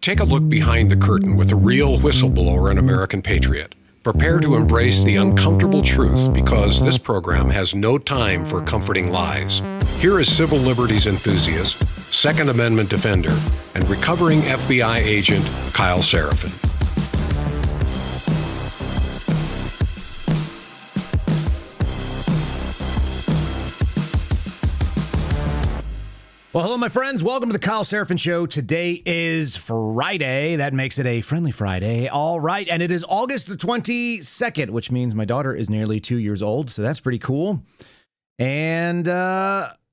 Take a look behind the curtain with a real whistleblower and American patriot. Prepare to embrace the uncomfortable truth because this program has no time for comforting lies. Here is civil liberties enthusiast, Second Amendment defender, and recovering FBI agent Kyle Seraphin. Well, hello, my friends. Welcome to the Kyle Seraphin Show. Today is Friday. That makes it a friendly Friday. All right. And it is August the 22nd, which means my daughter is nearly 2 years old. So that's pretty cool. And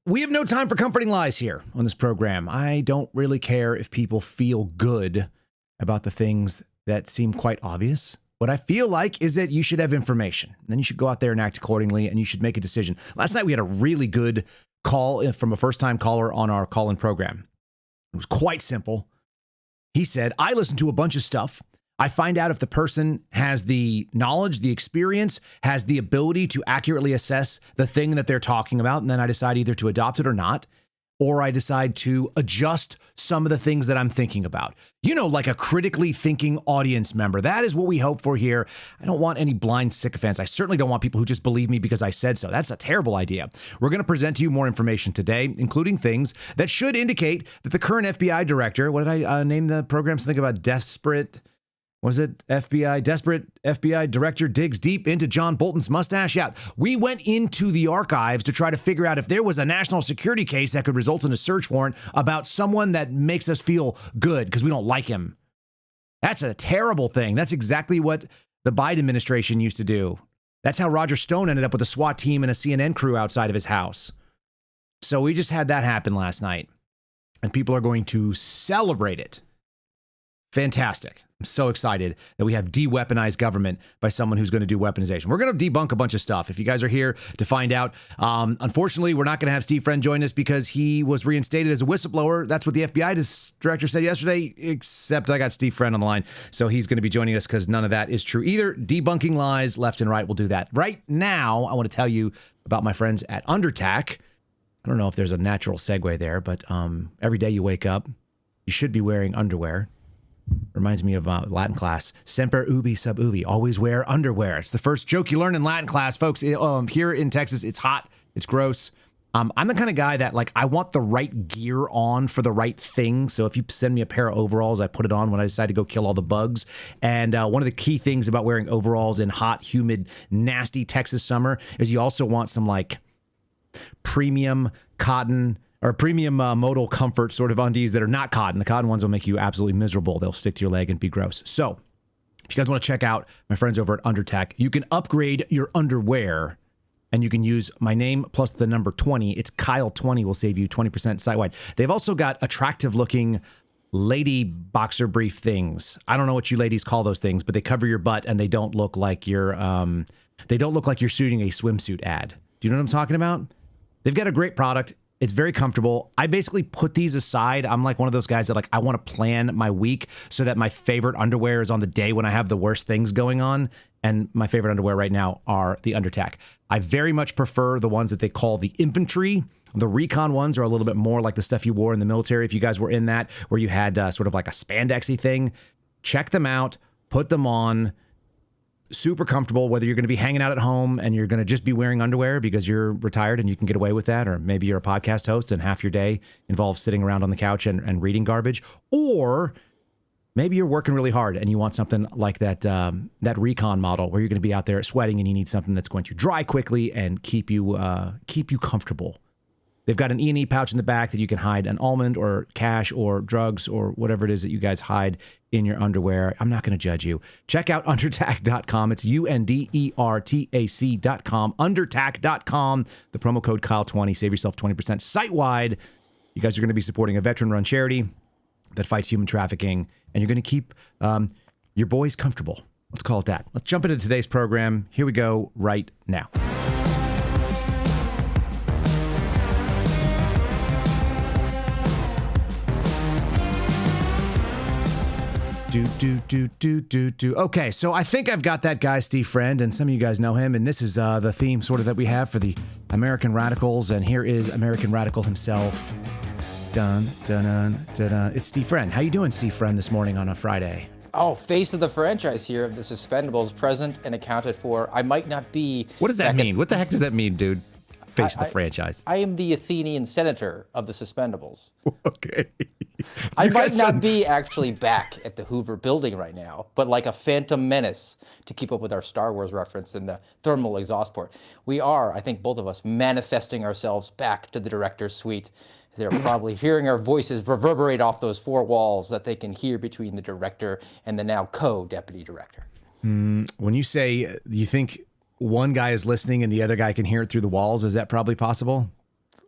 we have no time for comforting lies here on this program. I don't really care if people feel good about the things that seem quite obvious. What I feel like is that you should have information. Then you should go out there and act accordingly, and you should make a decision. Last night we had a really good call from a first-time caller on our call-in program. It was quite simple. He said, I listen to a bunch of stuff. I find out if the person has the knowledge, the experience, has the ability to accurately assess the thing that they're talking about, and then I decide either to adopt it or not, or I decide to adjust some of the things that I'm thinking about. You know, like a critically thinking audience member. That is what we hope for here. I don't want any blind sycophants. I certainly don't want people who just believe me because I said so. That's a terrible idea. We're going to present to you more information today, including things that should indicate that the current FBI director, what did I name the program? Something about desperate... Was it FBI? Desperate FBI director digs deep into John Bolton's mustache? Yeah, we went into the archives to try to figure out if there was a national security case that could result in a search warrant about someone that makes us feel good because we don't like him. That's a terrible thing. That's exactly what the Biden administration used to do. That's how Roger Stone ended up with a SWAT team and a CNN crew outside of his house. So we just had that happen last night, and people are going to celebrate it. Fantastic. I'm so excited that we have de-weaponized government by someone who's going to do weaponization. We're going to debunk a bunch of stuff. If you guys are here to find out, unfortunately, we're not going to have Steve Friend join us because he was reinstated as a whistleblower. That's what the FBI director said yesterday, except I got Steve Friend on the line. So he's going to be joining us because none of that is true either. Debunking lies left and right. We'll do that. Right now, I want to tell you about my friends at Undertac. I don't know if there's a natural segue there, but every day you wake up, you should be wearing underwear. Reminds me of Latin class. Semper ubi sub ubi. Always wear underwear. It's the first joke you learn in Latin class, folks. Here in Texas, it's hot. It's gross. I'm the kind of guy that, like, I want the right gear on for the right thing. So if you send me a pair of overalls, I put it on when I decide to go kill all the bugs. And one of the key things about wearing overalls in hot, humid, nasty Texas summer is you also want some, like, premium cotton or premium modal comfort sort of undies that are not cotton. The cotton ones will make you absolutely miserable. They'll stick to your leg and be gross. So if you guys want to check out my friends over at Undertac, you can upgrade your underwear and you can use my name plus the number 20. It's Kyle20 will save you 20% site-wide. They've also got attractive looking lady boxer brief things. I don't know what you ladies call those things, but they cover your butt and they don't look like you're shooting a swimsuit ad. Do you know what I'm talking about? They've got a great product. It's very comfortable. I basically put these aside. I'm like one of those guys that, like, I want to plan my week so that my favorite underwear is on the day when I have the worst things going on. And my favorite underwear right now are the Undertac. I very much prefer the ones that they call the infantry. The recon ones are a little bit more like the stuff you wore in the military. If you guys were in that, where you had sort of like a spandexy thing, check them out, put them on. Super comfortable, whether you're going to be hanging out at home and you're going to just be wearing underwear because you're retired and you can get away with that, or maybe you're a podcast host and half your day involves sitting around on the couch and reading garbage, or maybe you're working really hard and you want something like that recon model where you're going to be out there sweating and you need something that's going to dry quickly and keep you comfortable. They've got an E&E pouch in the back that you can hide an almond or cash or drugs or whatever it is that you guys hide in your underwear. I'm not going to judge you. Check out undertac.com. It's UNDERTAC.com. Undertac.com. The promo code Kyle20. Save yourself 20% site-wide. You guys are going to be supporting a veteran-run charity that fights human trafficking, and you're going to keep your boys comfortable. Let's call it that. Let's jump into today's program. Here we go right now. Okay, so I think I've got that guy, Steve Friend, and some of you guys know him, and this is the theme sort of that we have for the American Radicals, and here is American Radical himself, Dun, dun, dun, dun, dun. It's Steve Friend. How you doing, Steve Friend, this morning on a Friday? Oh, face of the franchise here of the Suspendables, present and accounted for. I might not be... What does that mean? What the heck does that mean, dude? Face of the franchise. I am the Athenian senator of the Suspendables. Okay. I might not be actually back at the Hoover building right now, but like a phantom menace, to keep up with our Star Wars reference in the thermal exhaust port. We are, I think both of us, manifesting ourselves back to the director's suite. They're probably hearing our voices reverberate off those four walls that they can hear between the director and the now co-deputy director. When you say you think one guy is listening and the other guy can hear it through the walls, is that probably possible?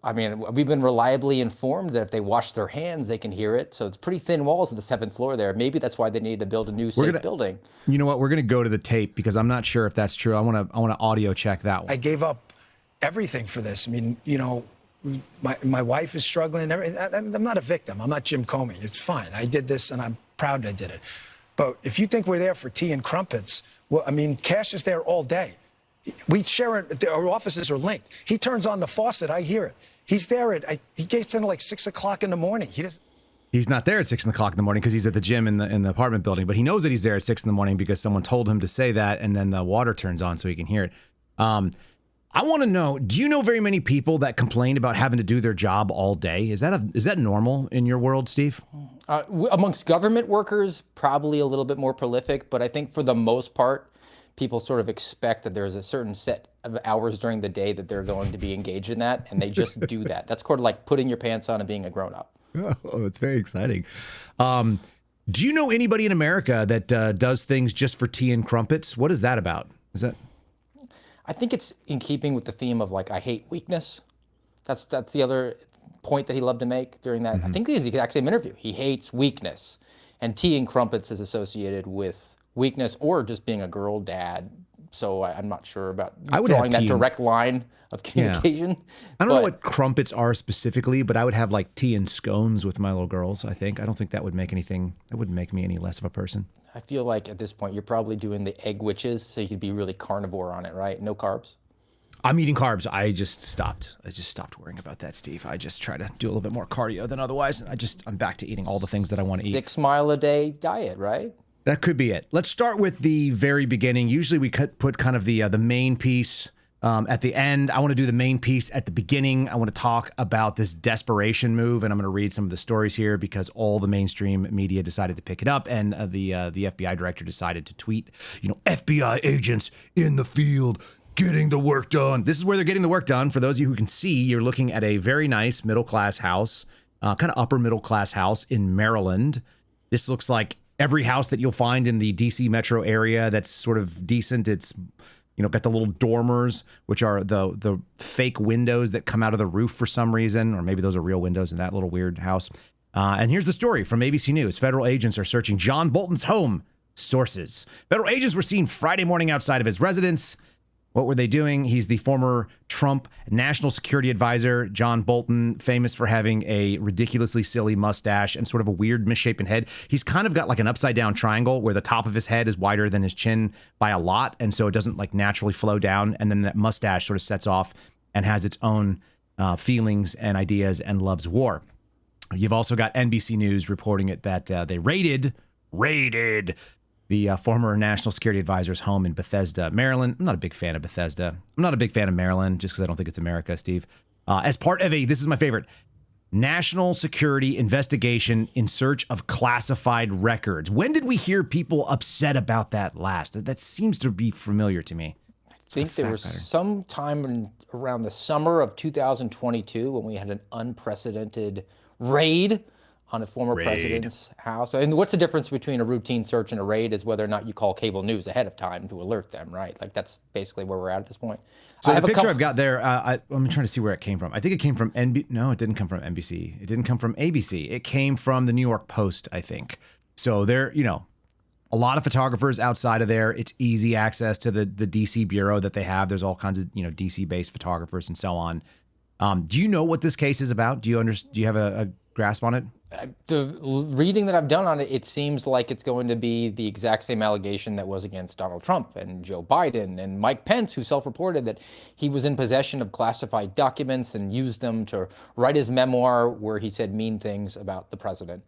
I mean, we've been reliably informed that if they wash their hands, they can hear it. So it's pretty thin walls at the 7th floor there. Maybe that's why they need to build a new safe building. You know what? We're going to go to the tape because I'm not sure if that's true. I want to audio check that one. I gave up everything for this. I mean, you know, my wife is struggling. I'm not a victim. I'm not Jim Comey. It's fine. I did this, and I'm proud I did it. But if you think we're there for tea and crumpets, well, I mean, Cash is there all day. We share it. Our offices are linked. He turns on the faucet. I hear it. He's there he gets in at like 6 o'clock in the morning. He's not there at 6 o'clock in the morning because he's at the gym in the apartment building. But he knows that he's there at 6 in the morning because someone told him to say that, and then the water turns on so he can hear it. I want to know, do you know very many people that complain about having to do their job all day? Is that normal in your world, Steve? Amongst government workers, probably a little bit more prolific, but I think for the most part, people sort of expect that there's a certain set of hours during the day that they're going to be engaged in that, and they just do that. That's sort of like putting your pants on and being a grown-up. Oh, it's very exciting. Do you know anybody in America that does things just for tea and crumpets? What is that about? I think it's in keeping with the theme of, like, I hate weakness. That's the other point that he loved to make during that. I think it was the exact same interview. He hates weakness. And tea and crumpets is associated with weakness or just being a girl dad. So I'm not sure about drawing that direct line of communication. Yeah. I don't know what crumpets are specifically, but I would have like tea and scones with my little girls, I think. I don't think that would make that wouldn't make me any less of a person. I feel like at this point, you're probably doing the egg witches, so you could be really carnivore on it, right? No carbs? I'm eating carbs. I just stopped worrying about that, Steve. I just try to do a little bit more cardio than otherwise. I'm back to eating all the things that I want to eat. 6 mile a day diet, right? That could be it. Let's start with the very beginning. Usually we put kind of the main piece at the end. I want to do the main piece at the beginning. I want to talk about this desperation move, and I'm going to read some of the stories here because all the mainstream media decided to pick it up, and the FBI director decided to tweet, FBI agents in the field getting the work done. This is where they're getting the work done. For those of you who can see, you're looking at a very nice middle-class house, kind of upper middle-class house in Maryland. This looks like every house that you'll find in the DC metro area that's sort of decent. It's, got the little dormers, which are the fake windows that come out of the roof for some reason, or maybe those are real windows in that little weird house. And here's the story from ABC News. Federal agents are searching John Bolton's home. Sources. Federal agents were seen Friday morning outside of his residence. What were they doing? He's the former Trump national security advisor, John Bolton, famous for having a ridiculously silly mustache and sort of a weird misshapen head. He's kind of got like an upside down triangle where the top of his head is wider than his chin by a lot. And so it doesn't like naturally flow down. And then that mustache sort of sets off and has its own feelings and ideas and loves war. You've also got NBC News reporting it that they raided the former national security advisor's home in Bethesda, Maryland. I'm not a big fan of Bethesda. I'm not a big fan of Maryland just because I don't think it's America, Steve. As part of this is my favorite, national security investigation in search of classified records. When did we hear people upset about that last? That seems to be familiar to me. I think there was some time around the summer of 2022 when we had an unprecedented raid on a former president's house. And what's the difference between a routine search and a raid is whether or not you call cable news ahead of time to alert them, right? Like that's basically where we're at this point. So the picture I've got there, I'm trying to see where it came from. I think it came from No, it didn't come from NBC. It didn't come from ABC. It came from the New York Post, I think. So there, a lot of photographers outside of there. It's easy access to the DC bureau that they have. There's all kinds of, DC-based photographers and so on. Do you know what this case is about? Do you have a grasp on it? The reading that I've done on it, it seems like it's going to be the exact same allegation that was against Donald Trump and Joe Biden and Mike Pence, who self-reported that he was in possession of classified documents and used them to write his memoir where he said mean things about the president.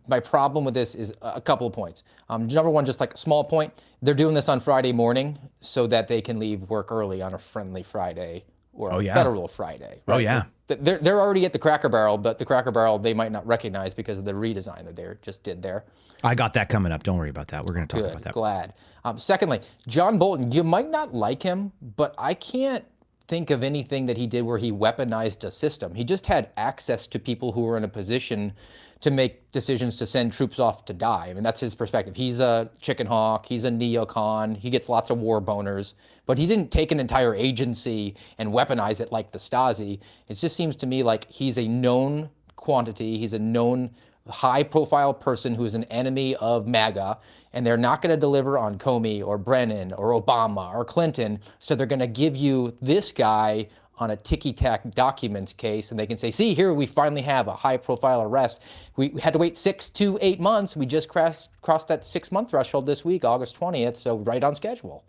My problem with this is a couple of points. Number one, just like a small point, they're doing this on Friday morning so that they can leave work early on a friendly Friday or a federal Friday. Right? Oh, yeah. They're already at the Cracker Barrel, but the Cracker Barrel they might not recognize because of the redesign that they just did there. I got that coming up. Don't worry about that. We're going to talk about that. Glad. Secondly, John Bolton, you might not like him, but I can't think of anything that he did where he weaponized a system. He just had access to people who were in a position to make decisions to send troops off to die. I mean, that's his perspective. He's a chicken hawk. He's a neocon. He gets lots of war boners. But he didn't take an entire agency and weaponize it like the Stasi. It just seems to me like he's a known quantity. He's a known high-profile person who's an enemy of MAGA, and they're not going to deliver on Comey or Brennan or Obama or Clinton, so they're going to give you this guy on a ticky-tack documents case, and they can say, see, here we finally have a high-profile arrest. We had to wait 6 to 8 months. We just crossed that 6-month threshold this week, August 20th, so right on schedule.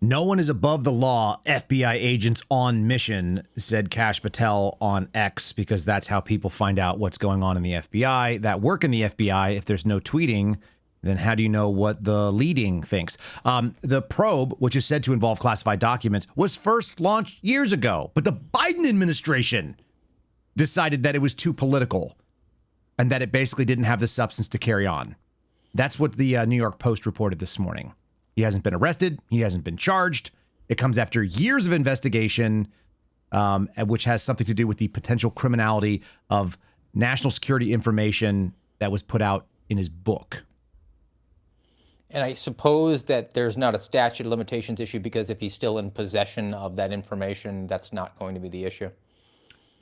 No one is above the law. FBI agents on mission, said Kash Patel on X, because that's how people find out what's going on in the FBI that work in the FBI. If there's no tweeting, then how do you know what the leading thinks? The probe, which is said to involve classified documents, was first launched years ago, but the Biden administration decided that it was too political and that it basically didn't have the substance to carry on. That's what the New York Post reported this morning. He hasn't been arrested. He hasn't been charged. It comes after years of investigation, which has something to do with the potential criminality of national security information that was put out in his book. And I suppose that there's not a statute of limitations issue because if he's still in possession of that information, that's not going to be the issue.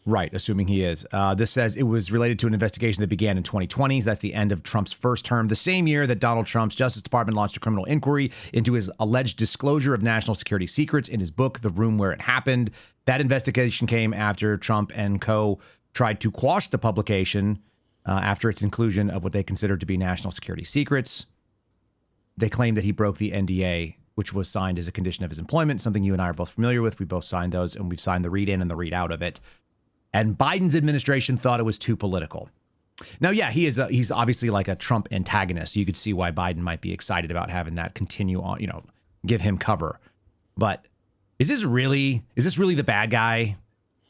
Right, assuming he is. This says it was related to an investigation that began in 2020. That's the end of Trump's first term, the same year that Donald Trump's Justice Department launched a criminal inquiry into his alleged disclosure of national security secrets in his book, The Room Where It Happened. That investigation came after Trump and co. tried to quash the publication after its inclusion of what they considered to be national security secrets. They claimed that he broke the NDA, which was signed as a condition of his employment, something you and I are both familiar with. We both signed those, and we've signed the read-in and the read-out of it. And Biden's administration thought it was too political. Now, yeah, he's obviously like a Trump antagonist. You could see why Biden might be excited about having that continue on, give him cover. But is this really the bad guy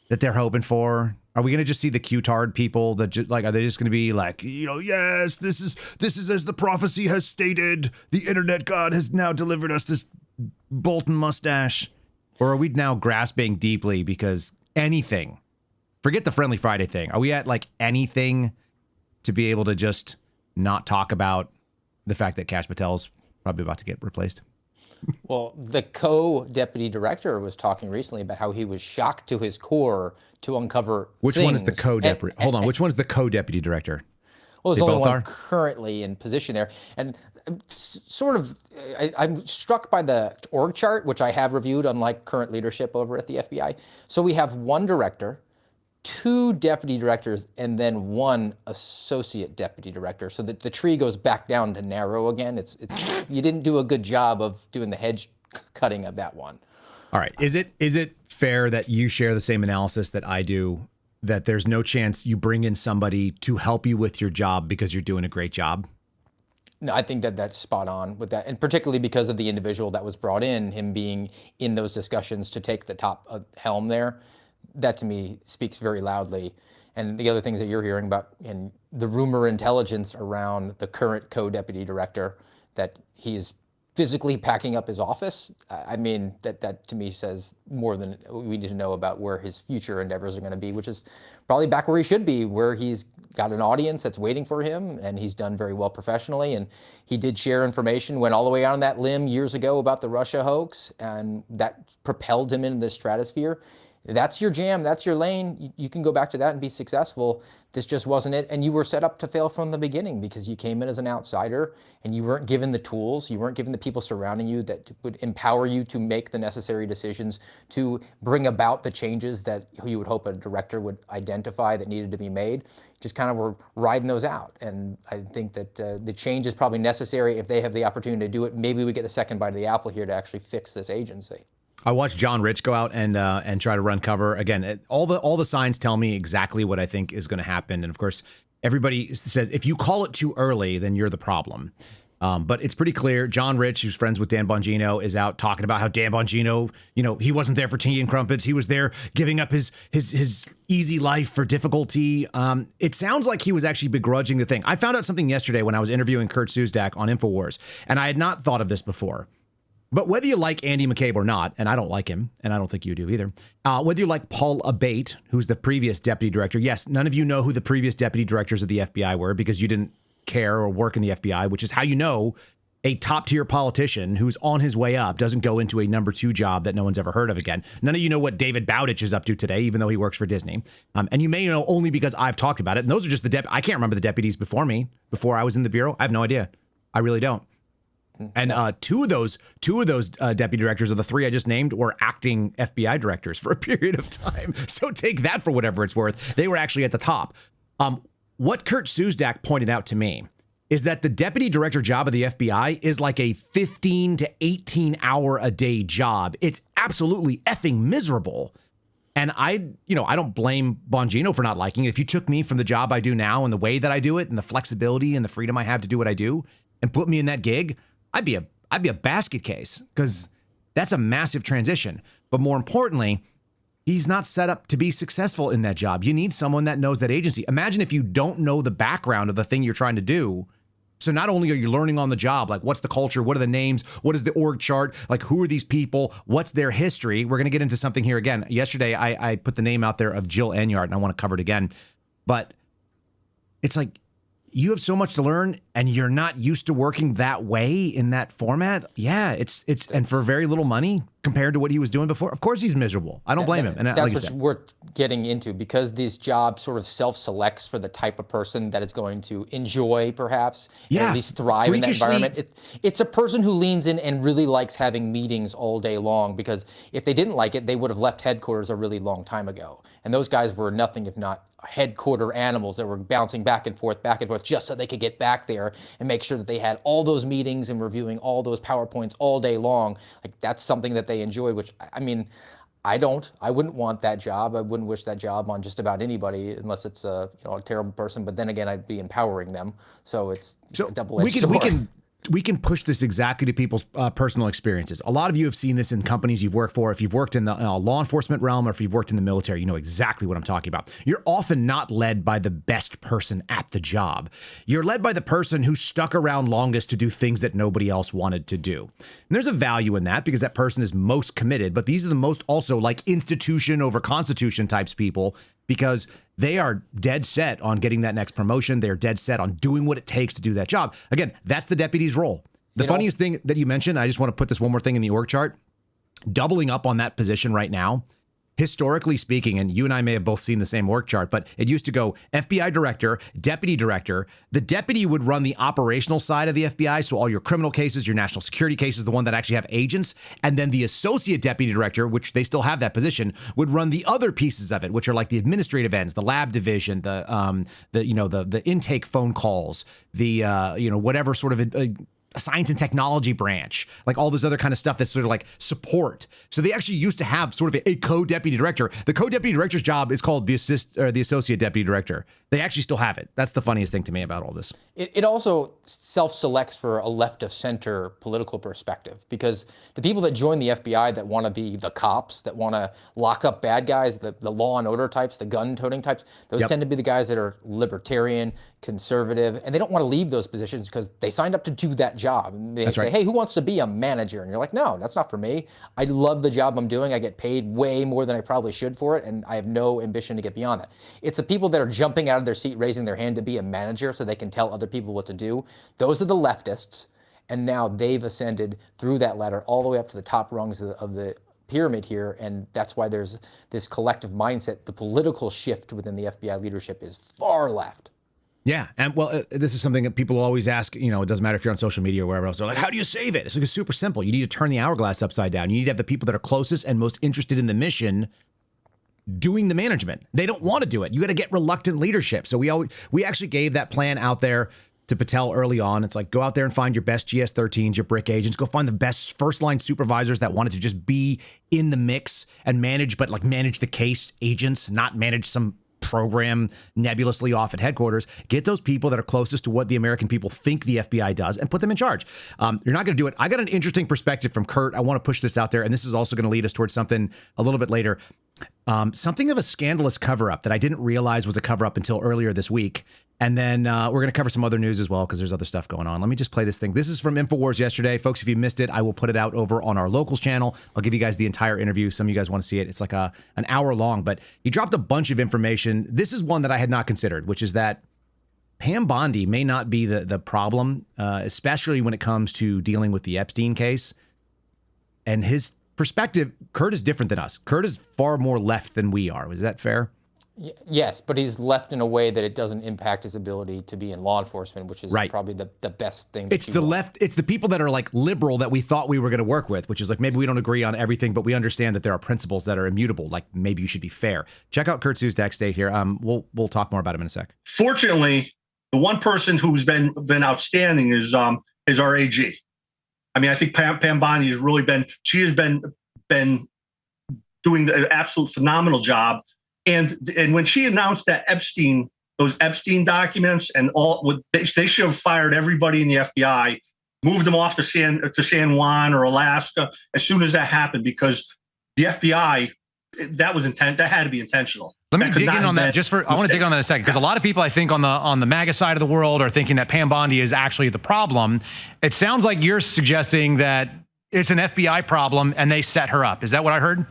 that they're hoping for? Are we going to just see the Q-tard people that just are they just going to be like, yes, this is as the prophecy has stated. The internet god has now delivered us this Bolton mustache. Or are we now grasping deeply because anything? Forget the Friendly Friday thing. Are we at anything to be able to just not talk about the fact that Kash Patel's probably about to get replaced? Well, the co-deputy director was talking recently about how he was shocked to his core to uncover Which things. one is the co-deputy? Hold on. Which one's the co-deputy director? Well, there's only one currently in position there. And I'm struck by the org chart, which I have reviewed, unlike current leadership over at the FBI. So we have one director, 2 deputy directors, and then 1 associate deputy director. So that the tree goes back down to narrow again. It's you didn't do a good job of doing the hedge cutting of that one. All right. Is it fair that you share the same analysis that I do, that there's no chance you bring in somebody to help you with your job because you're doing a great job? No, I think that's spot on with that. And particularly because of the individual that was brought in, him being in those discussions to take the top helm there. That to me speaks very loudly. And the other things that you're hearing about in the rumor intelligence around the current co-deputy director, that he's physically packing up his office. I mean, that to me says more than we need to know about where his future endeavors are going to be, which is probably back where he should be, where he's got an audience that's waiting for him, and he's done very well professionally. And he did share information, went all the way out on that limb years ago about the Russia hoax, and that propelled him into the stratosphere. that's your jam, that's your lane. You can go back to that and be successful. This just wasn't it. And you were set up to fail from the beginning because you came in as an outsider and you weren't given the tools, you weren't given the people surrounding you that would empower you to make the necessary decisions to bring about the changes that you would hope a director would identify that needed to be made. Just kind of were riding those out. And I think that the change is probably necessary if they have the opportunity to do it. Maybe we get the second bite of the apple here to actually fix this agency. I watched John Rich go out and try to run cover. Again, all the signs tell me exactly what I think is going to happen. And of course, everybody says if you call it too early, then you're the problem. But it's pretty clear. John Rich, who's friends with Dan Bongino, is out talking about how Dan Bongino, he wasn't there for tea and crumpets. He was there giving up his easy life for difficulty. It sounds like he was actually begrudging the thing. I found out something yesterday when I was interviewing Kurt Susdak on InfoWars, and I had not thought of this before. But whether you like Andy McCabe or not, and I don't like him, and I don't think you do either, whether you like Paul Abate, who's the previous deputy director, yes, none of you know who the previous deputy directors of the FBI were because you didn't care or work in the FBI, which is how you know a top-tier politician who's on his way up doesn't go into a number 2 job that no one's ever heard of again. None of you know what David Bowditch is up to today, even though he works for Disney. And you may know only because I've talked about it. And those are just I can't remember the deputies before me, before I was in the Bureau. I have no idea. I really don't. And two of those deputy directors of the 3 I just named were acting FBI directors for a period of time. So take that for whatever it's worth. They were actually at the top. What Kurt Susdak pointed out to me is that the deputy director job of the FBI is like a 15 to 18 hour a day job. It's absolutely effing miserable. And I don't blame Bongino for not liking it. If you took me from the job I do now and the way that I do it and the flexibility and the freedom I have to do what I do and put me in that gig, I'd be a basket case because that's a massive transition. But more importantly, he's not set up to be successful in that job. You need someone that knows that agency. Imagine if you don't know the background of the thing you're trying to do. So not only are you learning on the job, like what's the culture, what are the names, what is the org chart, like who are these people, what's their history? We're going to get into something here again. Yesterday, I put the name out there of Jill Enyart, and I want to cover it again. But it's like, you have so much to learn and you're not used to working that way in that format. Yeah, it's and for very little money compared to what he was doing before. Of course he's miserable. I don't blame him. And that's like what's worth getting into because these jobs sort of self-selects for the type of person that is going to enjoy perhaps, and at least thrive in that environment. It's a person who leans in and really likes having meetings all day long because if they didn't like it, they would have left headquarters a really long time ago. And those guys were nothing if not headquarter animals that were bouncing back and forth just so they could get back there and make sure that they had all those meetings and reviewing all those PowerPoints all day long. Like that's something that they enjoyed, which I mean, I wouldn't want that job. I wouldn't wish that job on just about anybody unless it's a terrible person. But then again, I'd be empowering them. So it's a double-edged sword. We can push this exactly to people's personal experiences. A lot of you have seen this in companies you've worked for. If you've worked in the law enforcement realm or if you've worked in the military, you know exactly what I'm talking about. You're often not led by the best person at the job. You're led by the person who stuck around longest to do things that nobody else wanted to do. And there's a value in that because that person is most committed. But these are the most also like institution over constitution types people because they are dead set on getting that next promotion. They're dead set on doing what it takes to do that job. Again, that's the deputy's role. The funniest thing that you mentioned, I just want to put this one more thing in the org chart, doubling up on that position right now, historically speaking, and you and I may have both seen the same org chart, but it used to go FBI director, deputy director. The deputy would run the operational side of the FBI, so all your criminal cases, your national security cases, the one that actually have agents, and then the associate deputy director, which they still have that position, would run the other pieces of it, which are like the administrative ends, the lab division, the intake phone calls, the whatever sort of science and technology branch, like all this other kind of stuff that's sort of like support. So they actually used to have sort of a co-deputy director. The co-deputy director's job is called the associate deputy director. They actually still have it. That's the funniest thing to me about all this. It also self-selects for a left of center political perspective because the people that join the FBI that want to be the cops, that want to lock up bad guys, the law and order types, the gun-toting types, those tend to be the guys that are libertarian, conservative, and they don't want to leave those positions because they signed up to do that job. And they say, hey, who wants to be a manager? And you're like, no, that's not for me. I love the job I'm doing. I get paid way more than I probably should for it, and I have no ambition to get beyond that. It's the people that are jumping out of their seat, raising their hand to be a manager so they can tell other people what to do. Those are the leftists, and now they've ascended through that ladder all the way up to the top rungs of the pyramid here, and that's why there's this collective mindset. The political shift within the FBI leadership is far left. Yeah. And well, this is something that people always ask, it doesn't matter if you're on social media or wherever else. They're like, how do you save it? It's like, it's super simple. You need to turn the hourglass upside down. You need to have the people that are closest and most interested in the mission doing the management. They don't want to do it. You got to get reluctant leadership. So we actually gave that plan out there to Patel early on. It's like, go out there and find your best GS-13s, your brick agents, go find the best first line supervisors that wanted to just be in the mix and manage, but like manage the case agents, not manage some program nebulously off at headquarters. Get those people that are closest to what the American people think the FBI does and put them in charge. You're not going to do it. I got an interesting perspective from Kurt. I want to push this out there, and this is also going to lead us towards something a little bit later. Something of a scandalous cover-up that I didn't realize was a cover-up until earlier this week. And then we're going to cover some other news as well, because there's other stuff going on. Let me just play this thing. This is from InfoWars yesterday. Folks, if you missed it, I will put it out over on our locals channel. I'll give you guys the entire interview. Some of you guys want to see it. It's like an hour long, but he dropped a bunch of information. This is one that I had not considered, which is that Pam Bondi may not be the problem, especially when it comes to dealing with the Epstein case. And his perspective, Kurt is different than us. Kurt is far more left than we are. Is that fair? Yes, but he's left in a way that it doesn't impact his ability to be in law enforcement, which is right. Probably the best thing. It's the left. It's the people that are like liberal that we thought we were going to work with, which is like, maybe we don't agree on everything, but we understand that there are principles that are immutable. Like, maybe you should be fair. Check out Kurt Zusdak. Stay here. We'll talk more about him in a sec. Fortunately, the one person who's been outstanding is our AG. I mean, I think Pam Bondi has really been doing an absolute phenomenal job. And when she announced that those Epstein documents and all, they should have fired everybody in the FBI, moved them off to San Juan or Alaska as soon as that happened, because the FBI, that had to be intentional. Let me dig in on that I want to dig on that in a second, because a lot of people, I think, on the MAGA side of the world are thinking that Pam Bondi is actually the problem. It sounds like you're suggesting that it's an FBI problem and they set her up. Is that what I heard?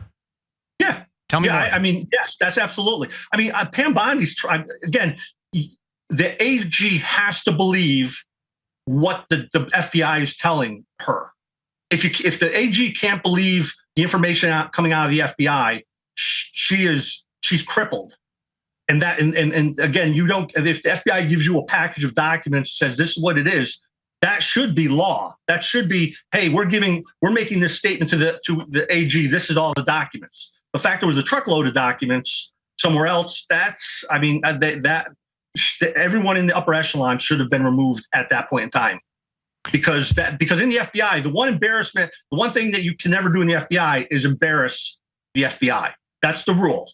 Yeah. Tell me more. I mean, yes, that's absolutely. I mean, Pam Bondi's trying, again, the AG has to believe what the FBI is telling her. If the AG can't believe the information coming out of the FBI, she's crippled. And again, if the FBI gives you a package of documents that says this is what it is, that should be law. That should be, hey, we're making this statement to the AG. This is all the documents. The fact there was a truckload of documents somewhere else, everyone in the upper echelon should have been removed at that point in time. Because in the FBI, the one thing that you can never do in the FBI is embarrass the FBI. That's the rule.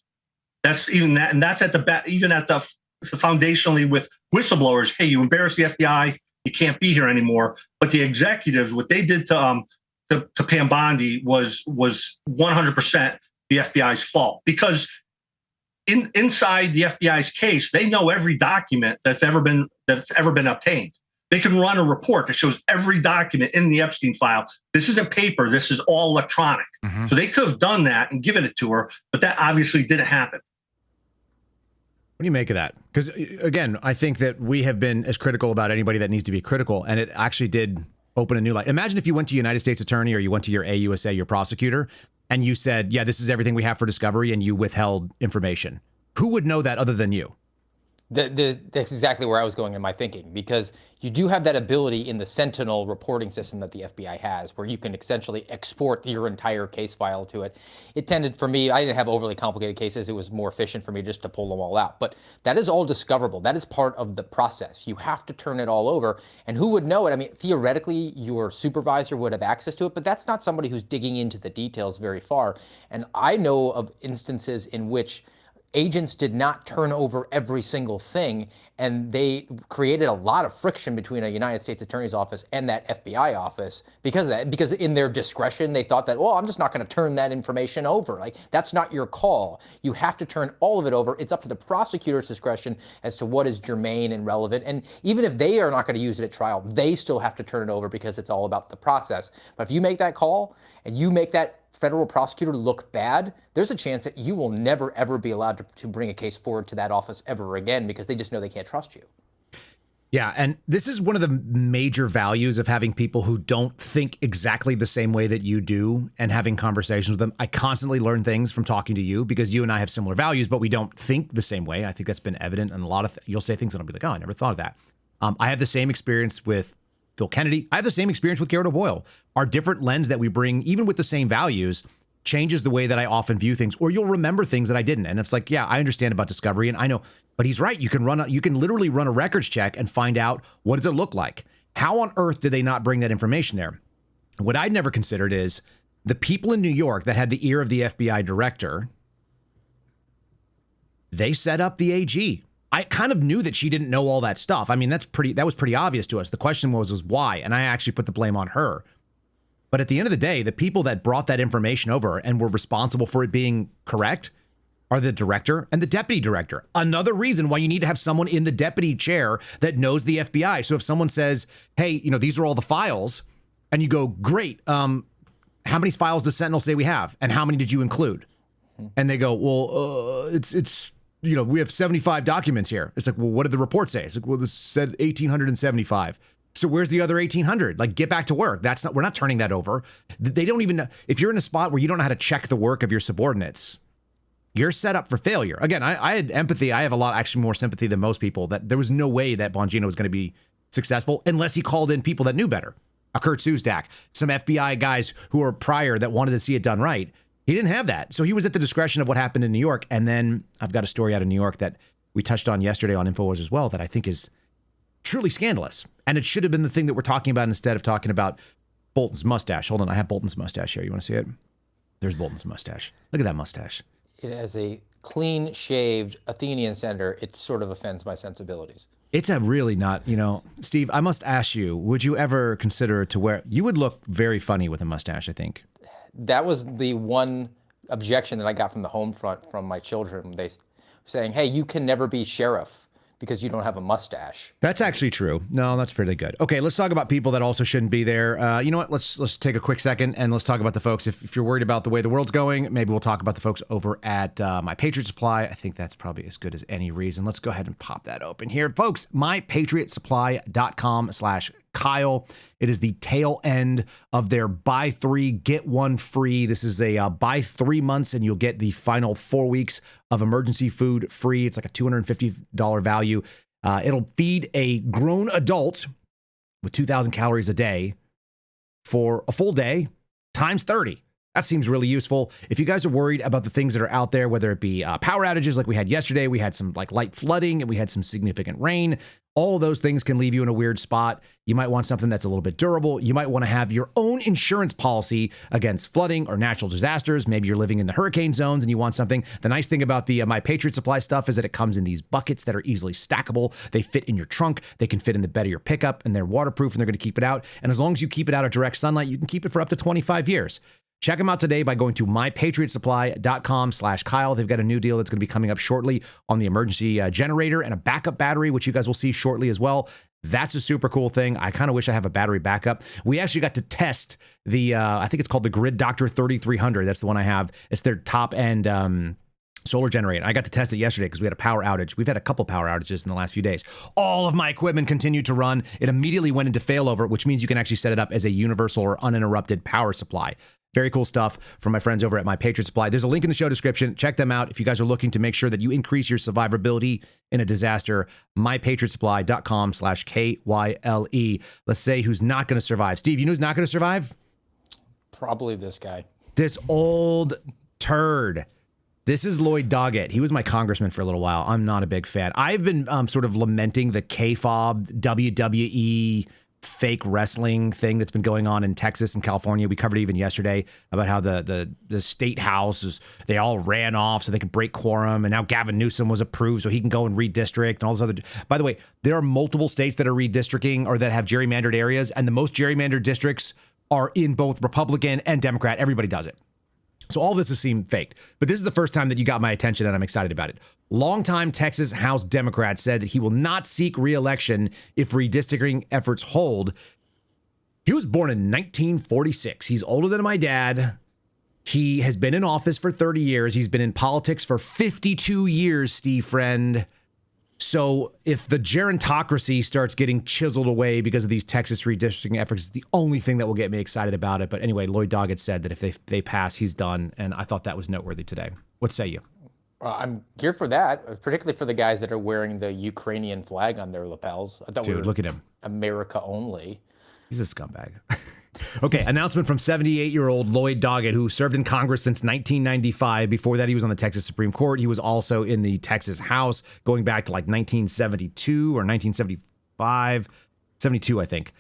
That's even that, and that's even at the foundationally with whistleblowers. Hey, you embarrass the FBI, you can't be here anymore. But the executives, what they did to Pam Bondi was 100% the FBI's fault, because inside the FBI's case, they know every document that's ever been obtained. They can run a report that shows every document in the Epstein file. This isn't paper. This is all electronic. Mm-hmm. So they could have done that and given it to her, but that obviously didn't happen. What do you make of that? Because again, I think that we have been as critical about anybody that needs to be critical, and it actually did open a new light. Imagine if you went to United States Attorney or you went to your AUSA, your prosecutor, and you said, yeah, this is everything we have for discovery, and you withheld information. Who would know that other than you? That's exactly where I was going in my thinking, because you do have that ability in the Sentinel reporting system that the FBI has, where you can essentially export your entire case file to it. It tended, for me, I didn't have overly complicated cases. It was more efficient for me just to pull them all out. But that is all discoverable. That is part of the process. You have to turn it all over. And who would know it? I mean, theoretically, your supervisor would have access to it, but that's not somebody who's digging into the details very far. And I know of instances in which agents did not turn over every single thing, and they created a lot of friction between a United States Attorney's office and that FBI office because of that. Because in their discretion, they thought that, well, I'm just not going to turn that information over. Like, that's not your call. You have to turn all of it over. It's up to the prosecutor's discretion as to what is germane and relevant. And even if they are not going to use it at trial, they still have to turn it over because it's all about the process. But if you make that call and you make that federal prosecutor look bad, there's a chance that you will never, ever be allowed to bring a case forward to that office ever again, because they just know they can't trust you. Yeah, and this is one of the major values of having people who don't think exactly the same way that you do and having conversations with them. I constantly learn things from talking to you because you and I have similar values, but we don't think the same way. I think that's been evident in a lot of you'll say things and I'll be like, oh, I never thought of that. I have the same experience with Phil Kennedy. I have the same experience with Garrett O'Boyle. Our different lens that we bring, even with the same values, changes the way that I often view things, or you'll remember things that I didn't. And it's like, yeah, I understand about discovery and I know, but he's right. You can literally run a records check and find out what does it look like. How on earth did they not bring that information there? What I'd never considered is the people in New York that had the ear of the FBI director, they set up the AG. I kind of knew that she didn't know all that stuff. I mean, that was pretty obvious to us. The question was why? And I actually put the blame on her. But at the end of the day, the people that brought that information over and were responsible for it being correct are the director and the deputy director. Another reason why you need to have someone in the deputy chair that knows the FBI. So if someone says, hey, these are all the files, and you go, great, how many files does Sentinel say we have? And how many did you include? And they go, well, it's we have 75 documents here. It's like, well, what did the report say? It's like, well, this said 1,875. So where's the other 1,800? Like, get back to work. We're not turning that over. They don't even know. If you're in a spot where you don't know how to check the work of your subordinates, you're set up for failure. Again, I had empathy. I have actually more sympathy than most people that there was no way that Bongino was going to be successful unless he called in people that knew better. A Kurt Susdak, some FBI guys who were prior that wanted to see it done right. He didn't have that. So he was at the discretion of what happened in New York. And then I've got a story out of New York that we touched on yesterday on InfoWars as well that I think is truly scandalous. And it should have been the thing that we're talking about instead of talking about Bolton's mustache. Hold on, I have Bolton's mustache here. You want to see it? There's Bolton's mustache. Look at that mustache. It has a clean-shaved Athenian senator. It sort of offends my sensibilities. It's a really not, Steve, I must ask you, would you ever consider to wear, you would look very funny with a mustache, I think. That was the one objection that I got from the home front from my children. They saying, hey, you can never be sheriff because you don't have a mustache. That's actually true. No, that's fairly good. Okay, let's talk about people that also shouldn't be there. You know what? Let's take a quick second and let's talk about the folks. If you're worried about the way the world's going, maybe we'll talk about the folks over at My Patriot Supply. I think that's probably as good as any reason. Let's go ahead and pop that open here. Folks, mypatriotsupply.com/Kyle. It is the tail end of their buy 3, get 1 free. This is a buy 3 months and you'll get the final 4 weeks of emergency food free. It's like a $250 value. It'll feed a grown adult with 2,000 calories a day for a full day times 30. That seems really useful. If you guys are worried about the things that are out there, whether it be power outages like we had yesterday, we had some like light flooding and we had some significant rain. All of those things can leave you in a weird spot. You might want something that's a little bit durable. You might want to have your own insurance policy against flooding or natural disasters. Maybe you're living in the hurricane zones and you want something. The nice thing about the My Patriot Supply stuff is that it comes in these buckets that are easily stackable. They fit in your trunk. They can fit in the bed of your pickup and they're waterproof and they're going to keep it out. And as long as you keep it out of direct sunlight, you can keep it for up to 25 years. Check them out today by going to mypatriotsupply.com/Kyle. They've got a new deal that's going to be coming up shortly on the emergency generator and a backup battery, which you guys will see shortly as well. That's a super cool thing. I kind of wish I have a battery backup. We actually got to test the, I think it's called the Grid Doctor 3300. That's the one I have. It's their top end solar generator. I got to test it yesterday because we had a power outage. We've had a couple power outages in the last few days. All of my equipment continued to run. It immediately went into failover, which means you can actually set it up as a universal or uninterrupted power supply. Very cool stuff from my friends over at My Patriot Supply. There's a link in the show description. Check them out if you guys are looking to make sure that you increase your survivability in a disaster. mypatriotsupply.com/KYLE. Let's say who's not going to survive. Steve, you know who's not going to survive? Probably this guy. This old turd. This is Lloyd Dogget. He was my congressman for a little while. I'm not a big fan. I've been sort of lamenting the K-FOB, WWE, fake wrestling thing that's been going on in Texas and California. We covered it even yesterday about how the state houses, they all ran off so they could break quorum. And now Gavin Newsom was approved so he can go and redistrict and all this other. By the way, there are multiple states that are redistricting or that have gerrymandered areas. And the most gerrymandered districts are in both Republican and Democrat. Everybody does it. So all this has seemed faked, but this is the first time that you got my attention and I'm excited about it. Longtime Texas House Democrat said that he will not seek re-election if redistricting efforts hold. He was born in 1946. He's older than my dad. He has been in office for 30 years. He's been in politics for 52 years, Steve friend. So if the gerontocracy starts getting chiseled away because of these Texas redistricting efforts, it's the only thing that will get me excited about it. But anyway, Lloyd Dogget said that if they pass, he's done. And I thought that was noteworthy today. What say you? I'm here for that, particularly for the guys that are wearing the Ukrainian flag on their lapels. I thought we were look at him. America only. He's a scumbag. Okay, announcement from 78-year-old Lloyd Dogget, who served in Congress since 1995. Before that, he was on the Texas Supreme Court. He was also in the Texas House going back to like 1972 or 1975, 72, I think.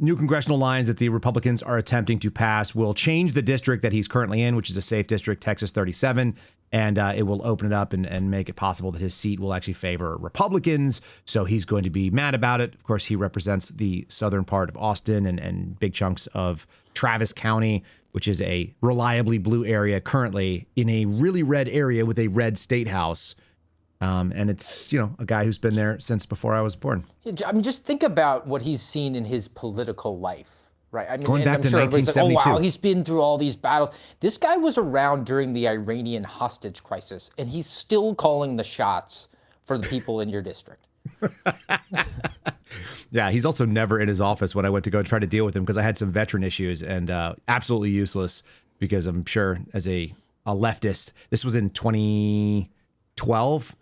New congressional lines that the Republicans are attempting to pass will change the district that he's currently in, which is a safe district, Texas 37, and it will open it up and make it possible that his seat will actually favor Republicans. So he's going to be mad about it. Of course, he represents the southern part of Austin and big chunks of Travis County, which is a reliably blue area currently in a really red area with a red state house. And it's, a guy who's been there since before I was born. I mean, just think about what he's seen in his political life, right? I mean, going back to sure 1972. Like, oh, wow, he's been through all these battles. This guy was around during the Iranian hostage crisis, and he's still calling the shots for the people in your district. Yeah, he's also never in his office when I went to go try to deal with him because I had some veteran issues and absolutely useless because I'm sure as a leftist, this was in 2012.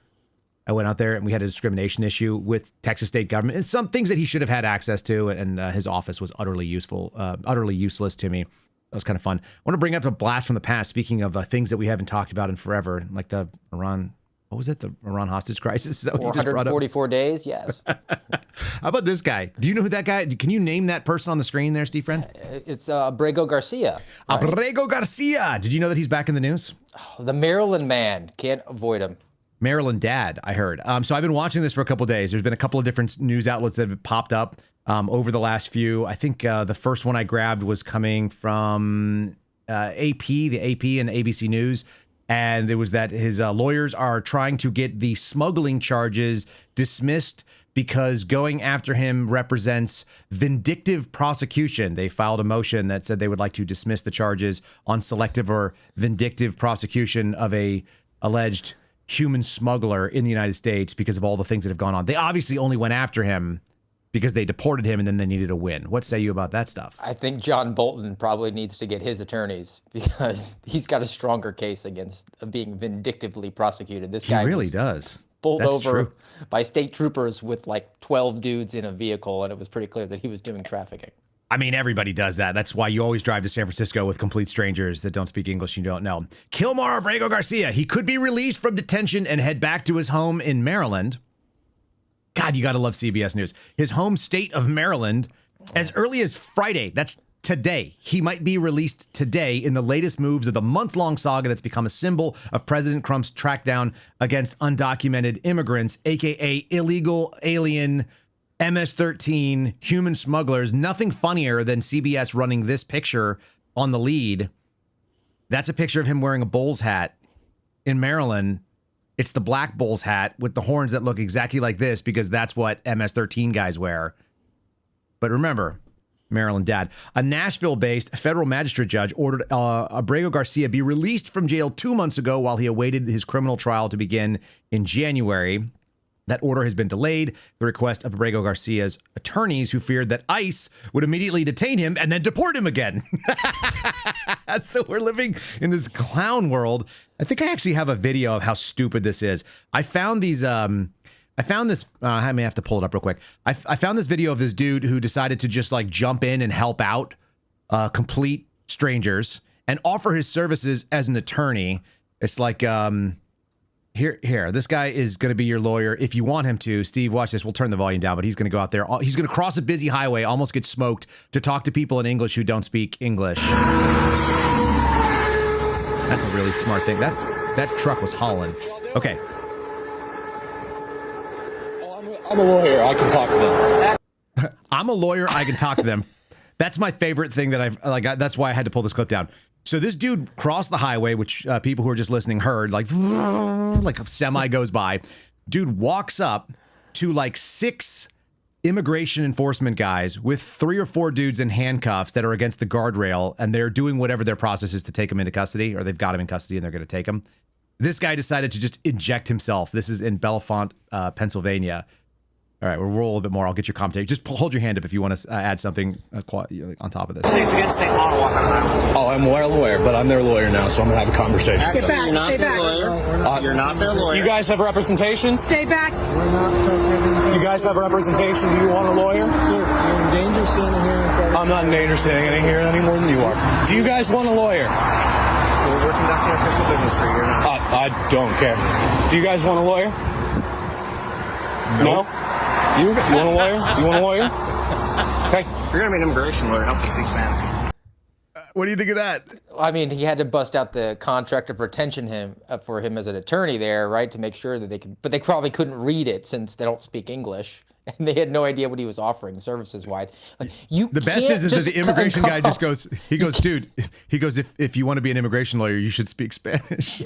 I went out there and we had a discrimination issue with Texas state government and some things that he should have had access to. And his office was utterly useless to me. That was kind of fun. I want to bring up a blast from the past. Speaking of things that we haven't talked about in forever, like the Iran, what was it? The Iran hostage crisis? Is that what you just brought up? 444 days, yes. How about this guy? Do you know who that guy? Can you name that person on the screen there, Steve Friend? It's Abrego Garcia. Right? Abrego Garcia. Did you know that he's back in the news? Oh, the Maryland man. Can't avoid him. Maryland dad, I heard. So I've been watching this for a couple of days. There's been a couple of different news outlets that have popped up over the last few. I think the first one I grabbed was coming from AP, the AP and ABC News. And it was that his lawyers are trying to get the smuggling charges dismissed because going after him represents vindictive prosecution. They filed a motion that said they would like to dismiss the charges on selective or vindictive prosecution of a alleged human smuggler in the United States because of all the things that have gone on. They obviously only went after him because they deported him and then they needed a win. What say you about that stuff? I think John Bolton probably needs to get his attorneys because he's got a stronger case against being vindictively prosecuted. This guy really does. Pulled over by state troopers with like 12 dudes in a vehicle, and it was pretty clear that he was doing trafficking. I mean, everybody does that. That's why you always drive to San Francisco with complete strangers that don't speak English you don't know. Kilmar Abrego Garcia. He could be released from detention and head back to his home in Maryland. God, you got to love CBS News. His home state of Maryland as early as Friday. That's today. He might be released today in the latest moves of the month-long saga that's become a symbol of President Trump's crackdown against undocumented immigrants, a.k.a. illegal alien MS-13 human smugglers. Nothing funnier than CBS running this picture on the lead. That's a picture of him wearing a Bulls hat in Maryland. It's the black Bulls hat with the horns that look exactly like this because that's what MS-13 guys wear. But remember, Maryland dad. A Nashville-based federal magistrate judge ordered Abrego Garcia be released from jail 2 months ago while he awaited his criminal trial to begin in January. That order has been delayed. The request of Abrego Garcia's attorneys, who feared that ICE would immediately detain him and then deport him again. So we're living in this clown world. I think I actually have a video of how stupid this is. I found these. I may have to pull it up real quick. I found this video of this dude who decided to just like jump in and help out complete strangers and offer his services as an attorney. It's like. Here, this guy is going to be your lawyer if you want him to. Steve, watch this. We'll turn the volume down, but he's going to go out there. He's going to cross a busy highway, almost get smoked, to talk to people in English who don't speak English. That's a really smart thing. That truck was hauling. Okay. I'm a lawyer. I can talk to them. I'm a lawyer. I can talk to them. That's my favorite thing that I've like. That's why I had to pull this clip down. So this dude crossed the highway, which people who are just listening heard, like a semi goes by. Dude walks up to like 6 immigration enforcement guys with 3 or 4 dudes in handcuffs that are against the guardrail, and they're doing whatever their process is to take him into custody, or they've got him in custody and they're going to take him. This guy decided to just inject himself. This is in Bellefonte, Pennsylvania. All right, we'll roll a little bit more. I'll get your commentary. Just hold your hand up if you want to add something on top of this. Oh, I'm well aware, but I'm their lawyer now, so I'm going to have a conversation. Get back. You're not Stay their back. lawyer. You're not their lawyer. You guys have representation? Stay back. We're not talking. You guys have representation? Do you want a lawyer? Sir, you're in danger standing here in front of I'm not in danger standing in here any more than you are. Do you guys want a lawyer? We're conducting official business here. You're not. I don't care. Do you guys want a lawyer? No? You want a lawyer? You want a lawyer? Okay. You're going to be an immigration lawyer. Help us speak Spanish. What do you think of that? I mean, he had to bust out the contract of retention for him as an attorney there, right, to make sure that they could. But they probably couldn't read it since they don't speak English, and they had no idea what he was offering services-wide. Like, The best is that the immigration guy just goes, dude, if you want to be an immigration lawyer, you should speak Spanish.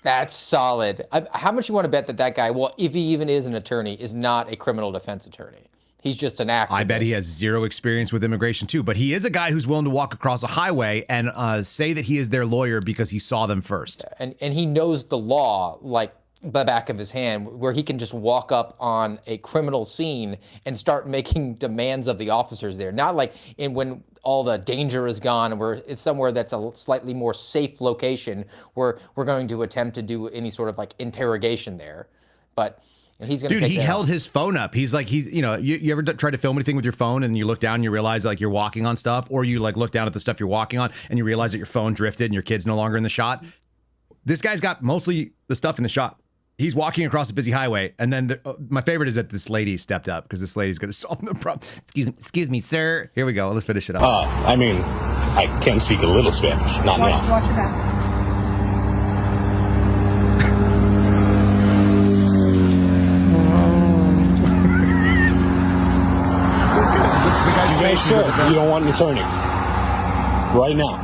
That's solid. How much you want to bet that guy, well, if he even is an attorney, is not a criminal defense attorney? He's just an activist. I bet he has zero experience with immigration too, but he is a guy who's willing to walk across a highway and say that he is their lawyer because he saw them first. And he knows the law like the back of his hand, where he can just walk up on a criminal scene and start making demands of the officers there. Not like when all the danger is gone and it's somewhere that's a slightly more safe location where we're going to attempt to do any sort of like interrogation there. But he's going to Dude, he held his phone up. He's you ever try to film anything with your phone and you look down and you realize like you're walking on stuff, or you like look down at the stuff you're walking on and you realize that your phone drifted and your kid's no longer in the shot? This guy's got mostly the stuff in the shot. He's walking across a busy highway, and then my favorite is that this lady stepped up because this lady's going to solve the problem. Excuse me, sir. Here we go. Let's finish it up. I mean, I can speak a little Spanish, not enough. Watch your back. You guys sure you don't want an attorney? Right now.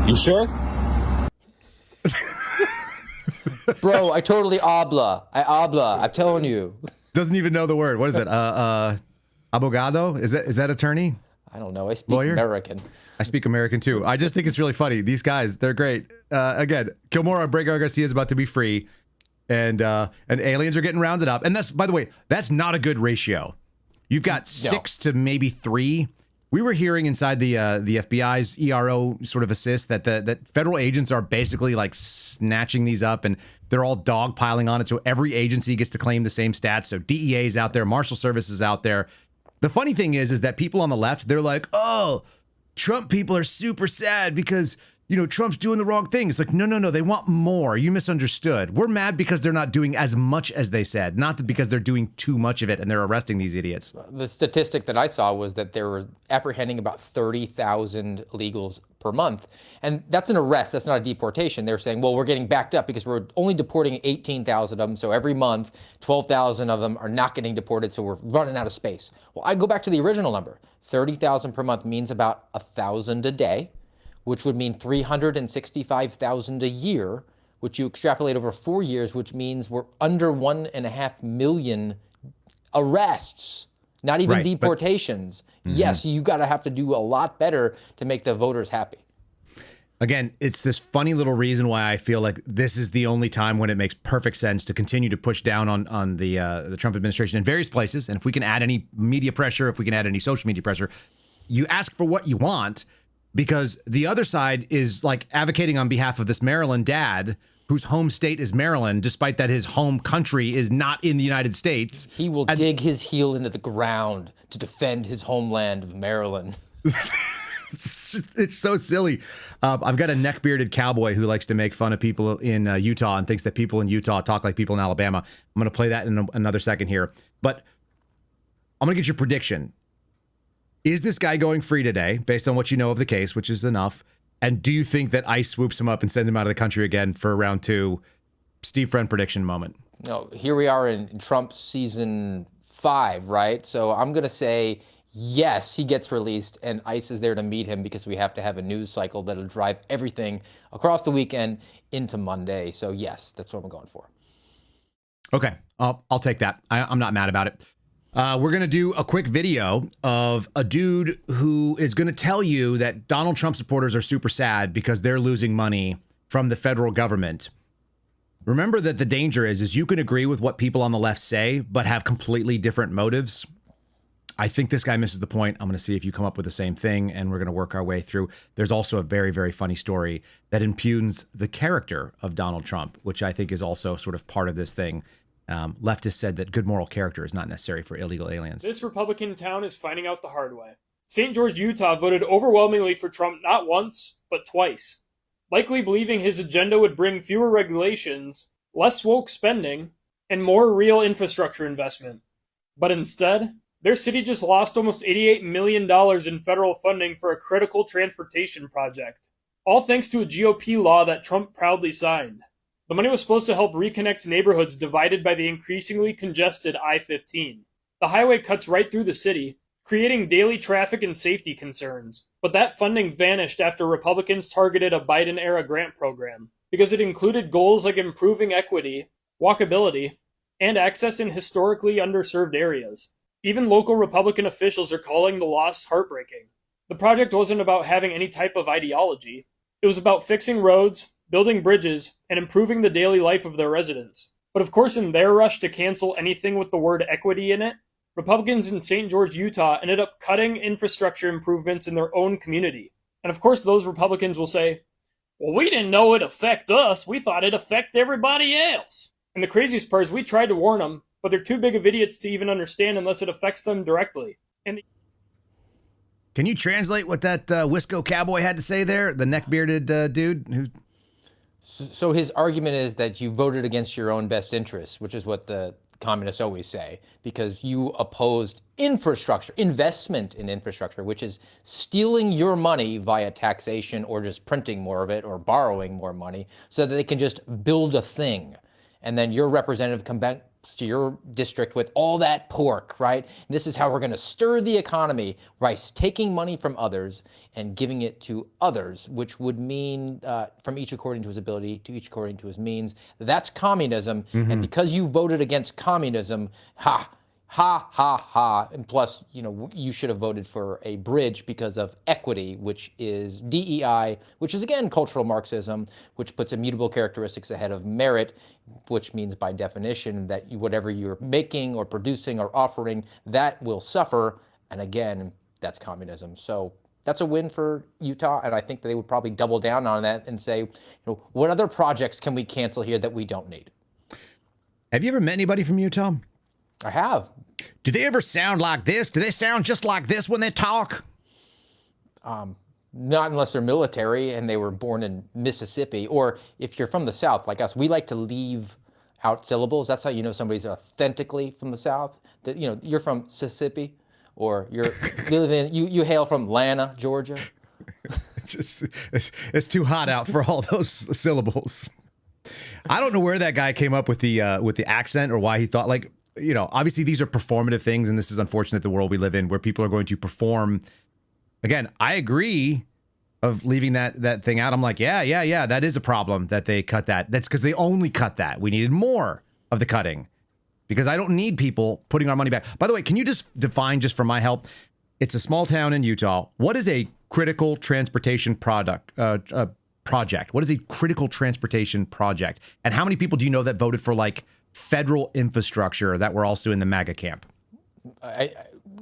You sure? Bro, I totally habla. I'm telling you. Doesn't even know the word. What is it? Abogado? Is that attorney? I don't know. I speak Lawyer? American. I speak American too. I just think it's really funny. These guys, they're great. Again, Kilmore Abrego Garcia is about to be free, and aliens are getting rounded up. And that's, by the way, that's not a good ratio. You've got 6 to maybe 3. We were hearing inside the FBI's ERO sort of assist that federal agents are basically like snatching these up, and they're all dogpiling on it. So every agency gets to claim the same stats. So DEA is out there, Marshal Service is out there. The funny thing is that people on the left, they're like, oh, Trump people are super sad because, Trump's doing the wrong thing. It's like, no, they want more. You misunderstood. We're mad because they're not doing as much as they said, not because they're doing too much of it and they're arresting these idiots. The statistic that I saw was that they were apprehending about 30,000 illegals per month. And that's an arrest. That's not a deportation. They're saying, well, we're getting backed up because we're only deporting 18,000 of them. So every month, 12,000 of them are not getting deported. So we're running out of space. Well, I go back to the original number. 30,000 per month means about 1,000 a day, which would mean 365,000 a year, which you extrapolate over 4 years, which means we're under 1.5 million arrests, not even deportations. Yes, you got to have to do a lot better to make the voters happy. Again, it's this funny little reason why I feel like this is the only time when it makes perfect sense to continue to push down on the Trump administration in various places. And if we can add any media pressure, if we can add any social media pressure, you ask for what you want, because the other side is like advocating on behalf of this Maryland dad whose home state is Maryland, despite that his home country is not in the United States. He will dig his heel into the ground to defend his homeland of Maryland. It's so silly. I've got a neck-bearded cowboy who likes to make fun of people in Utah and thinks that people in Utah talk like people in Alabama. I'm going to play that in another second here. But I'm going to get your prediction. Is this guy going free today, based on what you know of the case, which is enough? And do you think that ICE swoops him up and sends him out of the country again for round 2? Steve Friend prediction moment. No, here we are in Trump season 5, right? So I'm going to say yes, he gets released, and ICE is there to meet him because we have to have a news cycle that'll drive everything across the weekend into Monday. So yes, that's what I'm going for. Okay, I'll take that. I'm not mad about it. We're going to do a quick video of a dude who is going to tell you that Donald Trump supporters are super sad because they're losing money from the federal government. Remember that the danger is you can agree with what people on the left say, but have completely different motives. I think this guy misses the point. I'm going to see if you come up with the same thing, and we're going to work our way through. There's also a very, very funny story that impugns the character of Donald Trump, which I think is also sort of part of this thing. Leftists said that good moral character is not necessary for illegal aliens. This Republican town is finding out the hard way. St. George, Utah voted overwhelmingly for Trump not once, but twice, likely believing his agenda would bring fewer regulations, less woke spending, and more real infrastructure investment. But instead, their city just lost almost $88 million in federal funding for a critical transportation project, all thanks to a GOP law that Trump proudly signed. The money was supposed to help reconnect neighborhoods divided by the increasingly congested I-15. The highway cuts right through the city, creating daily traffic and safety concerns. But that funding vanished after Republicans targeted a Biden-era grant program, because it included goals like improving equity, walkability, and access in historically underserved areas. Even local Republican officials are calling the loss heartbreaking. The project wasn't about having any type of ideology. It was about fixing roads, building bridges, and improving the daily life of their residents. But of course, in their rush to cancel anything with the word equity in it, Republicans in St. George, Utah ended up cutting infrastructure improvements in their own community. And of course, those Republicans will say, well, we didn't know it'd affect us. We thought it'd affect everybody else. And the craziest part is we tried to warn them, but they're too big of idiots to even understand unless it affects them directly. Can you translate what that Wisco cowboy had to say there? The neck-bearded dude who... So his argument is that you voted against your own best interests, which is what the communists always say, because you opposed infrastructure, investment in infrastructure, which is stealing your money via taxation or just printing more of it or borrowing more money so that they can just build a thing. And then your representative come back to your district with all that pork, right? And this is how we're going to stir the economy by taking money from others and giving it to others, which would mean from each according to his ability to each according to his means. That's communism. Mm-hmm. And because you voted against communism, ha, ha. And plus, you should have voted for a bridge because of equity, which is DEI, which is, again, cultural Marxism, which puts immutable characteristics ahead of merit, which means by definition that whatever you're making or producing or offering, that will suffer. And again, that's communism. So that's a win for Utah. And I think that they would probably double down on that and say, what other projects can we cancel here that we don't need? Have you ever met anybody from Utah? I have. Do they ever sound like this? Do they sound just like this when they talk? Not unless they're military and they were born in Mississippi. Or if you're from the South, like us, we like to leave out syllables. That's how you know somebody's authentically from the South. That you're from Mississippi, or you hail from Atlanta, Georgia. It's too hot out for all those syllables. I don't know where that guy came up with the accent or why he thought obviously these are performative things, and this is unfortunate, the world we live in, where people are going to perform. Again, I agree of leaving that thing out. I'm like, yeah, that is a problem that they cut that. That's because they only cut that. We needed more of the cutting, because I don't need people putting our money back. By the way, can you just define, just for my help, it's a small town in Utah. What is a critical transportation project? What is a critical transportation project? And how many people do you know that voted for federal infrastructure that were also in the MAGA camp?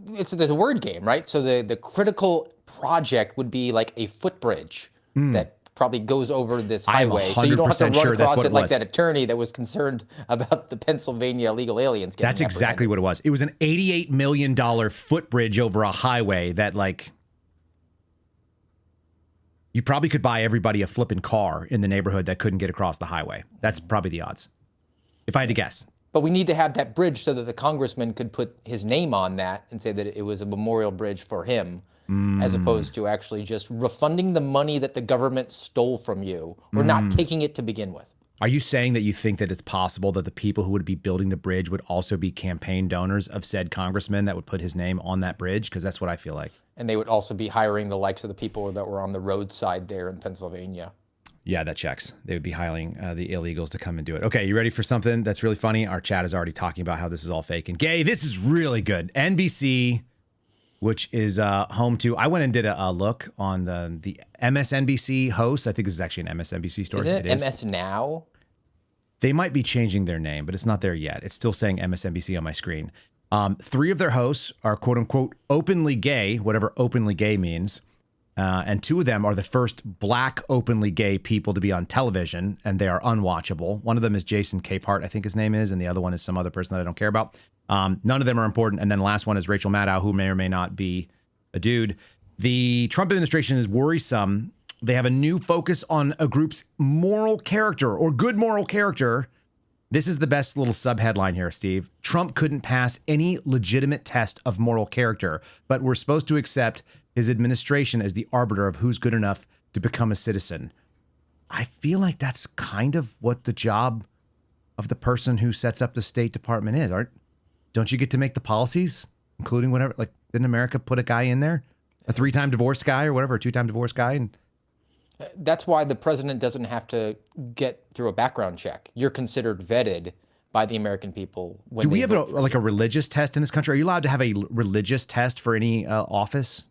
There's a word game, right? So the critical project would be like a footbridge that probably goes over this highway. So you don't have to run across it like that attorney that was concerned about the Pennsylvania illegal aliens getting That's exactly what it was. It was an $88 million footbridge over a highway that you probably could buy everybody a flipping car in the neighborhood that couldn't get across the highway. That's probably the odds, if I had to guess. But we need to have that bridge so that the congressman could put his name on that and say that it was a memorial bridge for him, as opposed to actually just refunding the money that the government stole from you or not taking it to begin with. Are you saying that you think that it's possible that the people who would be building the bridge would also be campaign donors of said congressman that would put his name on that bridge? Because that's what I feel like. And they would also be hiring the likes of the people that were on the roadside there in Pennsylvania. Yeah, that checks. They would be hiring the illegals to come and do it. Okay, you ready for something that's really funny? Our chat is already talking about how this is all fake and gay. This is really good. NBC, which is home to, I went and did a look on the MSNBC hosts. I think this is actually an MSNBC story. Isn't it MS Now? They might be changing their name, but it's not there yet. It's still saying MSNBC on my screen. 3 of their hosts are quote unquote openly gay, whatever openly gay means. And 2 of them are the first black openly gay people to be on television, and they are unwatchable. One of them is Jason Capehart, I think his name is, and the other one is some other person that I don't care about. None of them are important. And then the last one is Rachel Maddow, who may or may not be a dude. The Trump administration is worrisome. They have a new focus on a group's moral character or good moral character. This is the best little sub-headline here, Steve. Trump couldn't pass any legitimate test of moral character, but we're supposed to accept his administration as the arbiter of who's good enough to become a citizen. I feel like that's kind of what the job of the person who sets up the State Department is. Don't you get to make the policies, including whatever? Like, didn't America put a guy in there, a 3-time divorced guy or whatever, a 2-time divorced guy? And that's why the president doesn't have to get through a background check. You're considered vetted by the American people. Do we have a religious test in this country? Are you allowed to have a religious test for any office?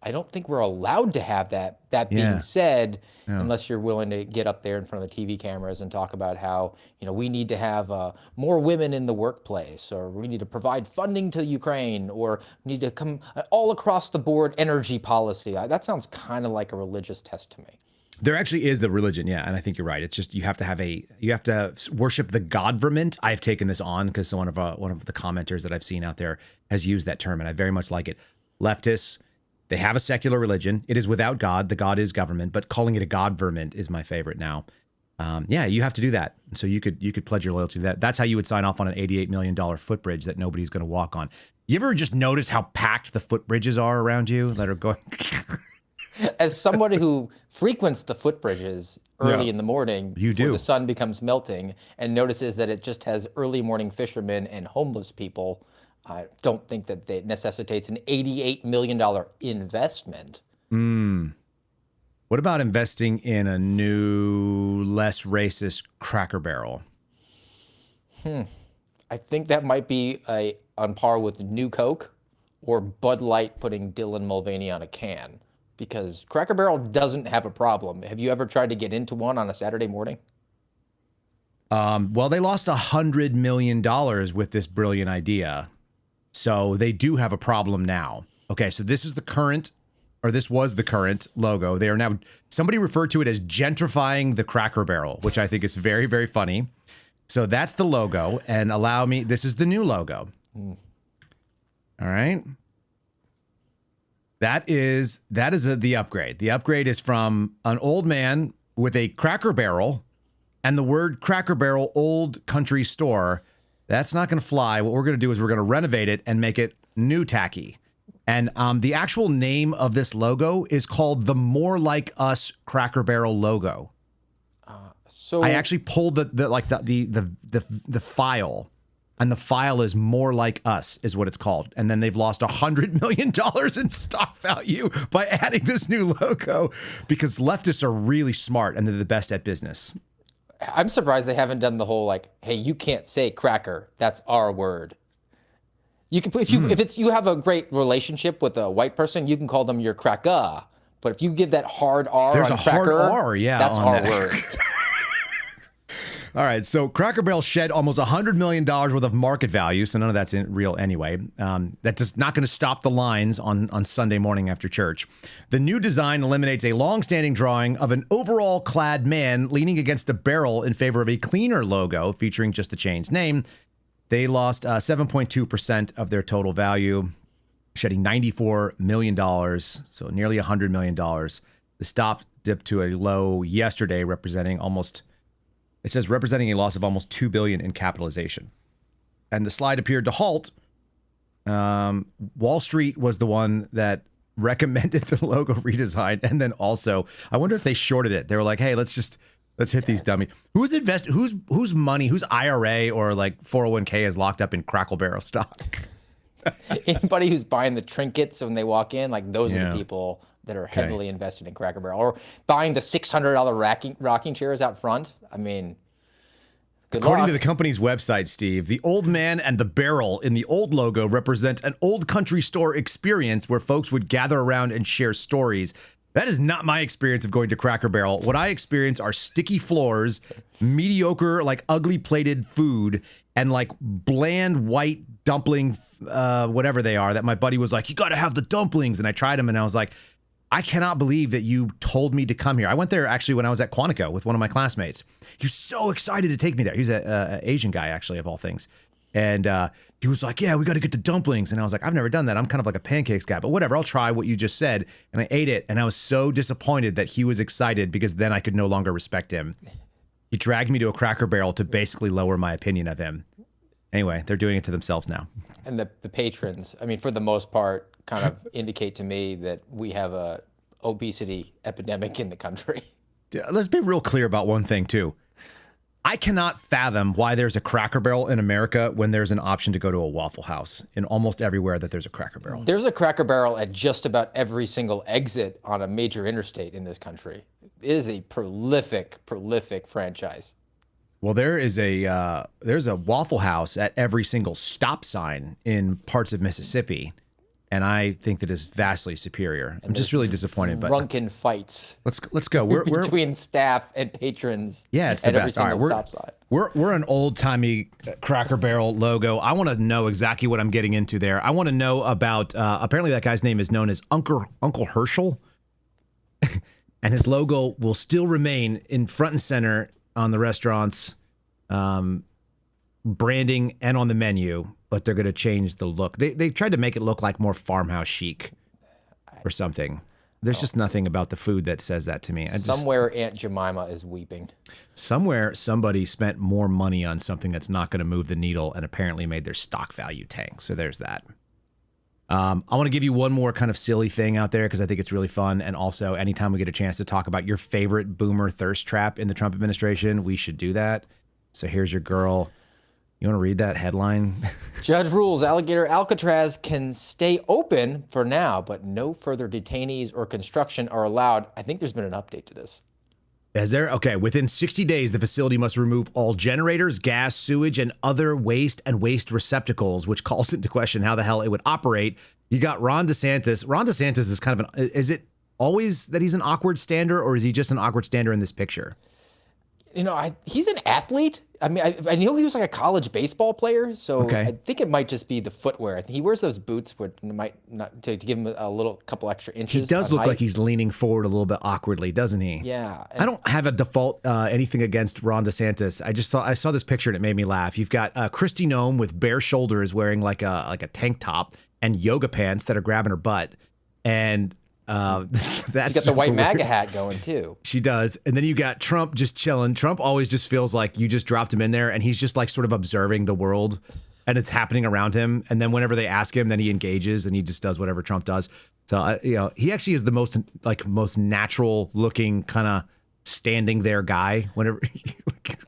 I don't think we're allowed to have that. That being said, unless you're willing to get up there in front of the TV cameras and talk about how, we need to have more women in the workplace, or we need to provide funding to Ukraine, or need to come all across the board energy policy. That sounds kind of like a religious test to me. There actually is the religion, yeah, and I think you're right. It's just you have to worship the godverment. I've taken this on because one of the commenters that I've seen out there has used that term, and I very much like it. Leftists, they have a secular religion. It is without God. The God is government, but calling it a godverment is my favorite now. You have to do that. So you could pledge your loyalty to that. That's how you would sign off on an $88 million footbridge that nobody's going to walk on. You ever just notice how packed the footbridges are around you that are going? As somebody who frequents the footbridges early in the morning, before the sun becomes melting, and notices that it just has early morning fishermen and homeless people, I don't think that it necessitates an $88 million investment. What about investing in a new, less racist Cracker Barrel? I think that might be on par with New Coke or Bud Light putting Dylan Mulvaney on a can, because Cracker Barrel doesn't have a problem. Have you ever tried to get into one on a Saturday morning? Well, they lost $100 million with this brilliant idea. So they do have a problem now. Okay, so this was the current logo. They are now, somebody referred to it as gentrifying the Cracker Barrel, which I think is very, very funny. So that's the logo, and this is the new logo. All right. That is the upgrade. The upgrade is from an old man with a Cracker Barrel and the word Cracker Barrel Old Country Store. That's not going to fly. What we're going to do is we're going to renovate it and make it new tacky. And the actual name of this logo is called the More Like Us Cracker Barrel logo. So I actually pulled the file, and the file is More Like Us is what it's called. And then they've lost $100 million in stock value by adding this new logo, because leftists are really smart and they're the best at business. I'm surprised they haven't done the whole hey, you can't say cracker. That's our word. You can if you have a great relationship with a white person, you can call them your cracker. But if you give that hard R There's on a cracker, hard R, that's our word. All right, so Cracker Barrel shed almost $100 million worth of market value, so none of that's real anyway. That's not going to stop the lines on Sunday morning after church. The new design eliminates a long-standing drawing of an overall-clad man leaning against a barrel in favor of a cleaner logo featuring just the chain's name. They lost 7.2% of their total value, shedding $94 million, so nearly $100 million. The stock dipped to a low yesterday, representing a loss of almost $2 billion in capitalization. And the slide appeared to halt. Wall Street was the one that recommended the logo redesign. And then also, I wonder if they shorted it. They were like, hey, let's hit these dummies. Whose money, whose IRA or 401k is locked up in Cracker Barrel stock? Anybody who's buying the trinkets when they walk in, like those are the people that are heavily invested in Cracker Barrel, or buying the $600 rocking chairs out front. I mean, according to the company's website, Steve, the old man and the barrel in the old logo represent an old country store experience where folks would gather around and share stories. That is not my experience of going to Cracker Barrel. What I experience are sticky floors, mediocre, like ugly plated food, and like bland white dumpling, whatever they are, that my buddy was like, you got to have the dumplings. And I tried them and I was like, I cannot believe that you told me to come here. I went there actually when I was at Quantico with one of my classmates. He was so excited to take me there. He's an Asian guy, actually, of all things. And he was like, yeah, we got to get the dumplings. And I was like, I've never done that. I'm kind of like a pancakes guy, but whatever, I'll try what you just said. And I ate it. And I was so disappointed that he was excited because then I could no longer respect him. He dragged me to a Cracker Barrel to basically lower my opinion of him. Anyway, they're doing it to themselves now. And the patrons, I mean, for the most part, kind of indicate to me that we have a obesity epidemic in the country. Let's be real clear about one thing, too. I cannot fathom why there's a Cracker Barrel in America when there's an option to go to a Waffle House in almost everywhere that there's a Cracker Barrel. There's a Cracker Barrel at just about every single exit on a major interstate in this country. It is a prolific franchise. Well, there's a Waffle House at every single stop sign in parts of Mississippi, and I think that is vastly superior. I'm just really disappointed. But drunken fights. Let's go. We're between staff and patrons. Yeah, it's the best. All right, we're an old timey Cracker Barrel logo. I want to know exactly what I'm getting into there. I want to know about. Apparently, that guy's name is known as Uncle Herschel, and his logo will still remain in front and center on the restaurant's branding and on the menu, but they're going to change the look. They tried to make it look like more farmhouse chic or something. There's just nothing about the food that says that to me. Somewhere Aunt Jemima is weeping. Somewhere somebody spent more money on something that's not going to move the needle and apparently made their stock value tank. So there's that. I want to give you one more kind of silly thing out there because I think it's really fun. And also, anytime we get a chance to talk about your favorite boomer thirst trap in the Trump administration, we should do that. So here's your girl. You want to read that headline? Judge rules alligator Alcatraz can stay open for now, but no further detainees or construction are allowed. I think there's been an update to this. Is there? Okay. Within 60 days, the facility must remove all generators, gas, sewage, and other waste and waste receptacles, which calls into question how the hell it would operate. You got Ron DeSantis. Ron DeSantis is kind of is it always that he's an awkward stander, or is he just an awkward stander in this picture? You know, he's an athlete. I mean, I know he was like a college baseball player, so I think it might just be the footwear. I think he wears those boots, which might not to give him a couple extra inches. He does look like he's leaning forward a little bit awkwardly, doesn't he? Yeah. I don't have a default anything against Ron DeSantis. I saw this picture and it made me laugh. You've got Kristi Noem with bare shoulders, wearing like a tank top and yoga pants that are grabbing her butt, and that's she got the white MAGA hat going too. She does. And then you got Trump just chilling. Trump always just feels like you just dropped him in there and he's just like sort of observing the world and it's happening around him. And then whenever they ask him, then he engages and he just does whatever Trump does. So, he actually is the most natural looking kind of standing there guy whenever.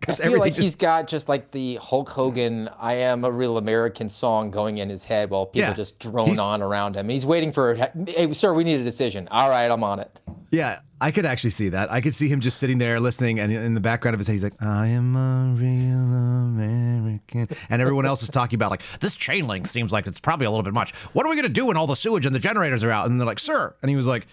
I feel like he's got just like the Hulk Hogan "I Am a Real American" song going in his head while people just drone on around him. He's waiting for, hey, sir, we need a decision. All right, I'm on it. Yeah, I could actually see that. I could see him just sitting there listening, and in the background of his head, he's like, "I am a real American," and everyone else is talking about like, this chain link seems like it's probably a little bit much. What are we gonna do when all the sewage and the generators are out? And they're like, "Sir," and he was like,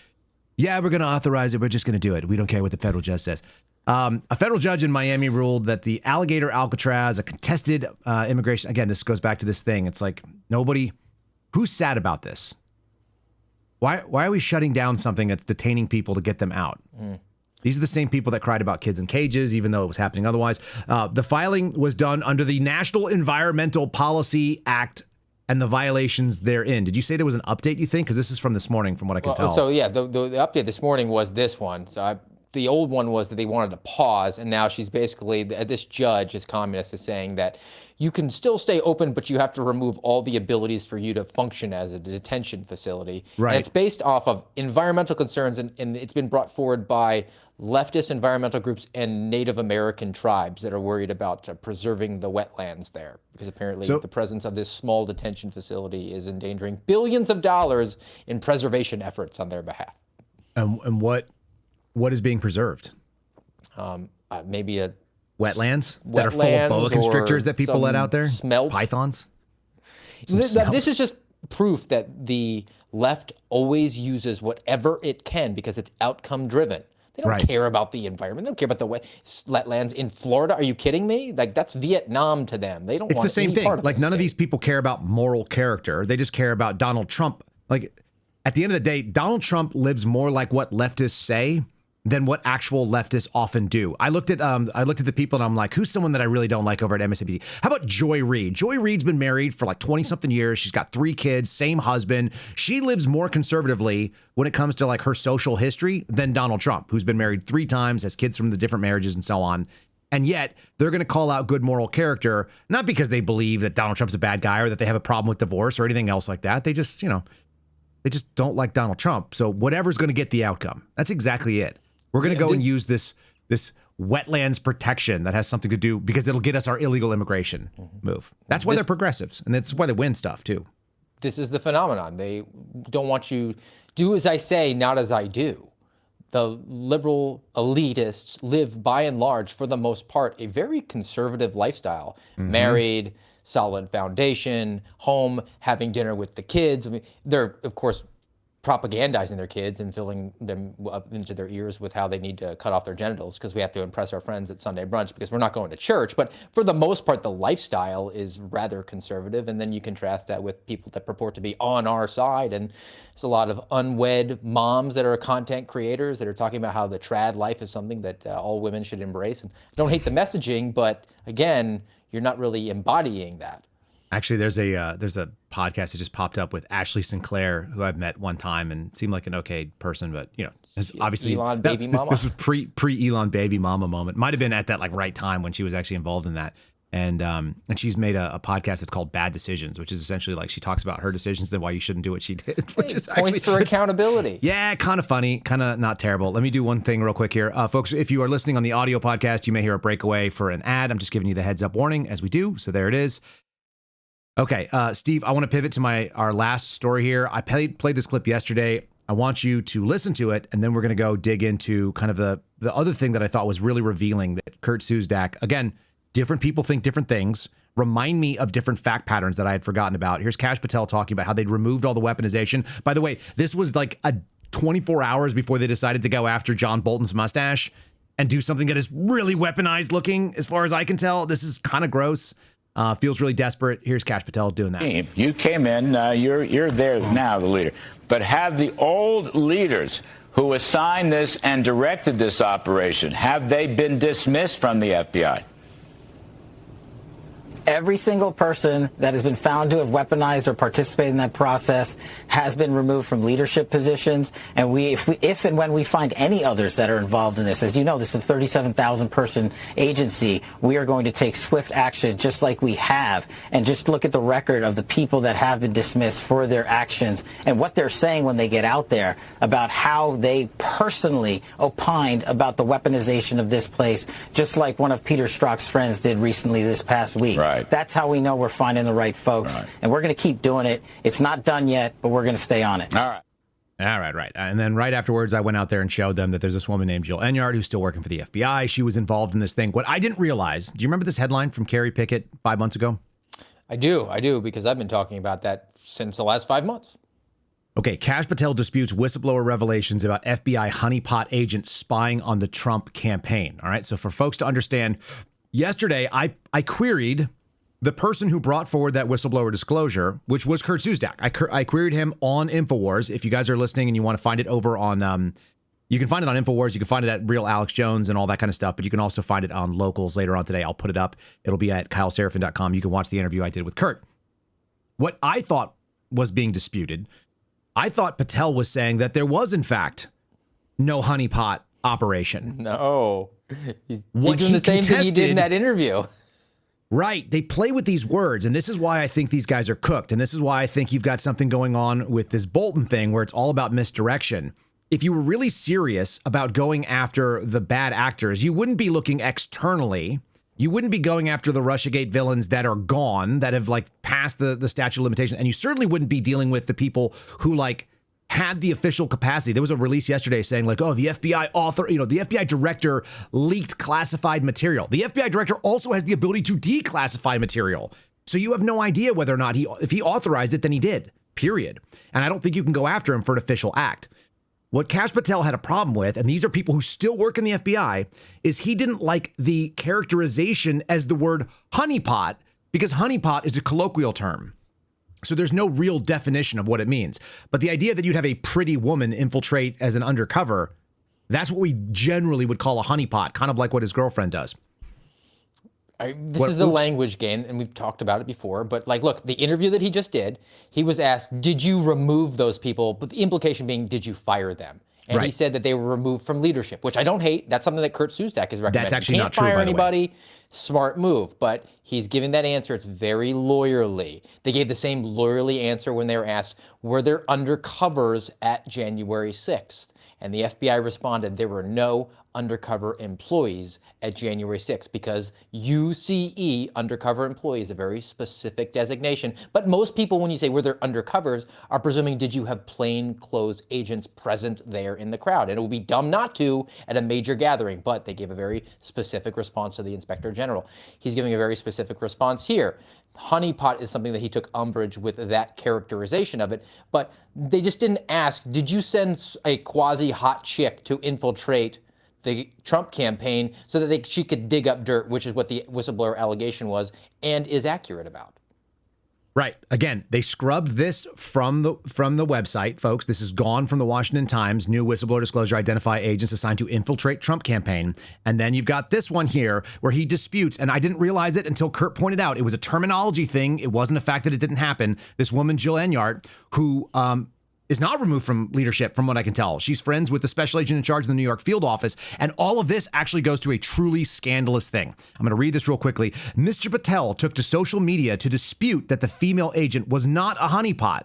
"Yeah, we're gonna authorize it. We're just gonna do it. We don't care what the federal judge says." A federal judge in Miami ruled that the alligator Alcatraz, a contested immigration. Again, this goes back to this thing. It's like who's sad about this? Why are we shutting down something that's detaining people to get them out? These are the same people that cried about kids in cages, even though it was happening otherwise. The filing was done under the National Environmental Policy Act and the violations therein. Did you say there was an update, you think? Because this is from this morning, from what I can tell. So, yeah, the update this morning was this one. So the old one was that they wanted to pause, and now she's basically, this judge, this communist, is saying that you can still stay open, but you have to remove all the abilities for you to function as a detention facility. Right. And it's based off of environmental concerns, and it's been brought forward by leftist environmental groups and Native American tribes that are worried about preserving the wetlands there, because apparently the presence of this small detention facility is endangering billions of dollars in preservation efforts on their behalf. And what is being preserved? Maybe a wetlands that are full of boa constrictors that people let out there? Smelt. Pythons? This is just proof that the left always uses whatever it can because it's outcome driven. They don't care about the environment. They don't care about the wetlands in Florida. Are you kidding me? Like, that's Vietnam to them. They don't want It's the same thing. Like, none of these people care about moral character. They just care about Donald Trump. Like, at the end of the day, Donald Trump lives more like what leftists say than what actual leftists often do. I looked at the people and I'm like, who's someone that I really don't like over at MSNBC? How about Joy Reid? Joy Reid's been married for like 20-something years. She's got 3 kids, same husband. She lives more conservatively when it comes to like her social history than Donald Trump, who's been married 3 times, has kids from the different marriages and so on. And yet they're going to call out good moral character, not because they believe that Donald Trump's a bad guy or that they have a problem with divorce or anything else like that. They just, they just don't like Donald Trump. So whatever's going to get the outcome. That's exactly it. We're going to go and use this wetlands protection that has something to do because it'll get us our illegal immigration move. That's why they're progressives, and that's why they win stuff too. This is the phenomenon. They don't want you do as I say, not as I do. The liberal elitists live, by and large, for the most part, a very conservative lifestyle. Married, solid foundation, home, having dinner with the kids. I mean, they're, of course, propagandizing their kids and filling them up into their ears with how they need to cut off their genitals because we have to impress our friends at Sunday brunch because we're not going to church. But for the most part, the lifestyle is rather conservative. And then you contrast that with people that purport to be on our side. And there's a lot of unwed moms that are content creators that are talking about how the trad life is something that all women should embrace. And I don't hate the messaging, but again, you're not really embodying that. Actually, there's a podcast that just popped up with Ashley Sinclair, who I've met one time and seemed like an okay person, but obviously Elon baby mama. This was pre Elon baby mama moment. Might have been at that like right time when she was actually involved in that. And she's made a podcast that's called Bad Decisions, which is essentially like she talks about her decisions and why you shouldn't do what she did. Which is points for accountability. Yeah, kind of funny, kind of not terrible. Let me do one thing real quick here. Folks, if you are listening on the audio podcast, you may hear a breakaway for an ad. I'm just giving you the heads up warning as we do. So there it is. Okay, Steve, I want to pivot to our last story here. I played this clip yesterday. I want you to listen to it, and then we're going to go dig into kind of the other thing that I thought was really revealing, that Kurt Suzdak, again, different people think different things, remind me of different fact patterns that I had forgotten about. Here's Kash Patel talking about how they'd removed all the weaponization. By the way, this was like 24 hours before they decided to go after John Bolton's mustache and do something that is really weaponized looking, as far as I can tell. This is kind of gross. Feels really desperate. Here's Kash Patel doing that. You came in, you're there now, the leader. But have the old leaders who assigned this and directed this operation, have they been dismissed from the FBI? Every single person that has been found to have weaponized or participated in that process has been removed from leadership positions. And if and when we find any others that are involved in this, as you know, this is a 37,000 person agency, we are going to take swift action just like we have. And just look at the record of the people that have been dismissed for their actions and what they're saying when they get out there about how they personally opined about the weaponization of this place, just like one of Peter Strzok's friends did recently this past week. Right. That's how we know we're finding the right folks. Right. And we're going to keep doing it. It's not done yet, but we're going to stay on it. All right. And then right afterwards, I went out there and showed them that there's this woman named Jill Enyart who's still working for the FBI. She was involved in this thing. What I didn't realize, do you remember this headline from Kerry Pickett 5 months ago? I do, because I've been talking about that since the last 5 months. Okay, Kash Patel disputes whistleblower revelations about FBI honeypot agents spying on the Trump campaign. All right, so for folks to understand, yesterday I queried the person who brought forward that whistleblower disclosure, which was Kurt Suzdak. I queried him on InfoWars. If you guys are listening and you want to find it over on, you can find it on InfoWars. You can find it at Real Alex Jones and all that kind of stuff. But you can also find it on Locals later on today. I'll put it up. It'll be at KyleSerafin.com. You can watch the interview I did with Kurt. What I thought was being disputed, I thought Patel was saying that there was, in fact, no honeypot operation. No. He's What doing he the same thing he did in contested- that interview. Right. They play with these words, and this is why I think these guys are cooked. And this is why I think you've got something going on with this Bolton thing where it's all about misdirection. If you were really serious about going after the bad actors, you wouldn't be looking externally. You wouldn't be going after the Russiagate villains that are gone, that have like passed the statute of limitations. And you certainly wouldn't be dealing with the people who like had the official capacity. There was a release yesterday saying like, oh, the FBI author, the FBI director leaked classified material. The FBI director also has the ability to declassify material. So you have no idea whether or not if he authorized it, then he did, period. And I don't think you can go after him for an official act. What Kash Patel had a problem with, and these are people who still work in the FBI, is he didn't like the characterization as the word honeypot, because honeypot is a colloquial term. So there's no real definition of what it means. But the idea that you'd have a pretty woman infiltrate as an undercover, that's what we generally would call a honeypot, kind of like what his girlfriend does. This is the language game, and we've talked about it before. But like, look, the interview that he just did, he was asked, did you remove those people? But the implication being, did you fire them? And he said that they were removed from leadership, which I don't hate. That's something that Kurt Sustak is recommending. That's actually you not can't true, fire by the way. anybody. Smart move. But he's giving that answer. It's very lawyerly. They gave the same lawyerly answer when they were asked, were there undercovers at January 6th? And the FBI responded, there were no undercover employees at January 6th, because UCE, undercover employee, is a very specific designation. But most people, when you say were there undercovers, are presuming, did you have plainclothes agents present there in the crowd? And it would be dumb not to at a major gathering, but they gave a very specific response to the Inspector General. He's giving a very specific response here. Honeypot is something that he took umbrage with, that characterization of it, but they just didn't ask, did you send a quasi-hot chick to infiltrate the Trump campaign so that she could dig up dirt, which is what the whistleblower allegation was and is accurate about? Right. Again, they scrubbed this from the website, folks. This is gone from the Washington Times. New whistleblower disclosure, identify agents assigned to infiltrate Trump campaign. And then you've got this one here where he disputes, and I didn't realize it until Kurt pointed out, it was a terminology thing. It wasn't a fact that it didn't happen. This woman, Jill Enyart, who is not removed from leadership, from what I can tell. She's friends with the special agent in charge of the New York field office. And all of this actually goes to a truly scandalous thing. I'm going to read this real quickly. Mr. Patel took to social media to dispute that the female agent was not a honeypot.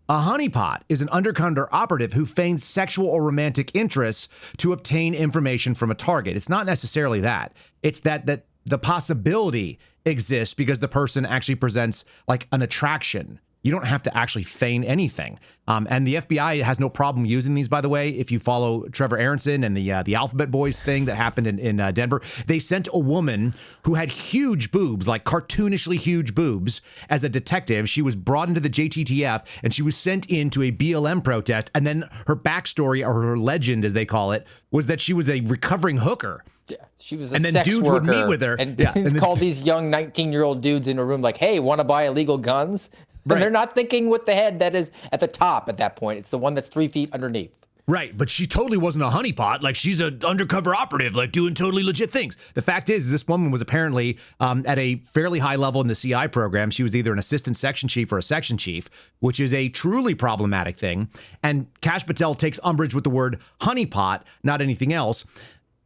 A honeypot is an undercover operative who feigns sexual or romantic interests to obtain information from a target. It's not necessarily that. It's that the possibility exists because the person actually presents like an attraction. You don't have to actually feign anything. And the FBI has no problem using these, by the way. If you follow Trevor Aronson and the Alphabet Boys thing that happened in Denver, they sent a woman who had huge boobs, like cartoonishly huge boobs, as a detective. She was brought into the JTTF and she was sent into a BLM protest. And then her backstory, or her legend, as they call it, was that she was a recovering hooker. Yeah, she was a and then sex dudes worker would meet with her and call these young 19-year-old dudes in a room like, hey, want to buy illegal guns? And they're not thinking with the head that is at the top at that point. It's the one that's 3 feet underneath. Right, but she totally wasn't a honeypot. Like, she's an undercover operative, like doing totally legit things. The fact is, this woman was apparently at a fairly high level in the CI program. She was either an assistant section chief or a section chief, which is a truly problematic thing. And Kash Patel takes umbrage with the word honeypot, not anything else.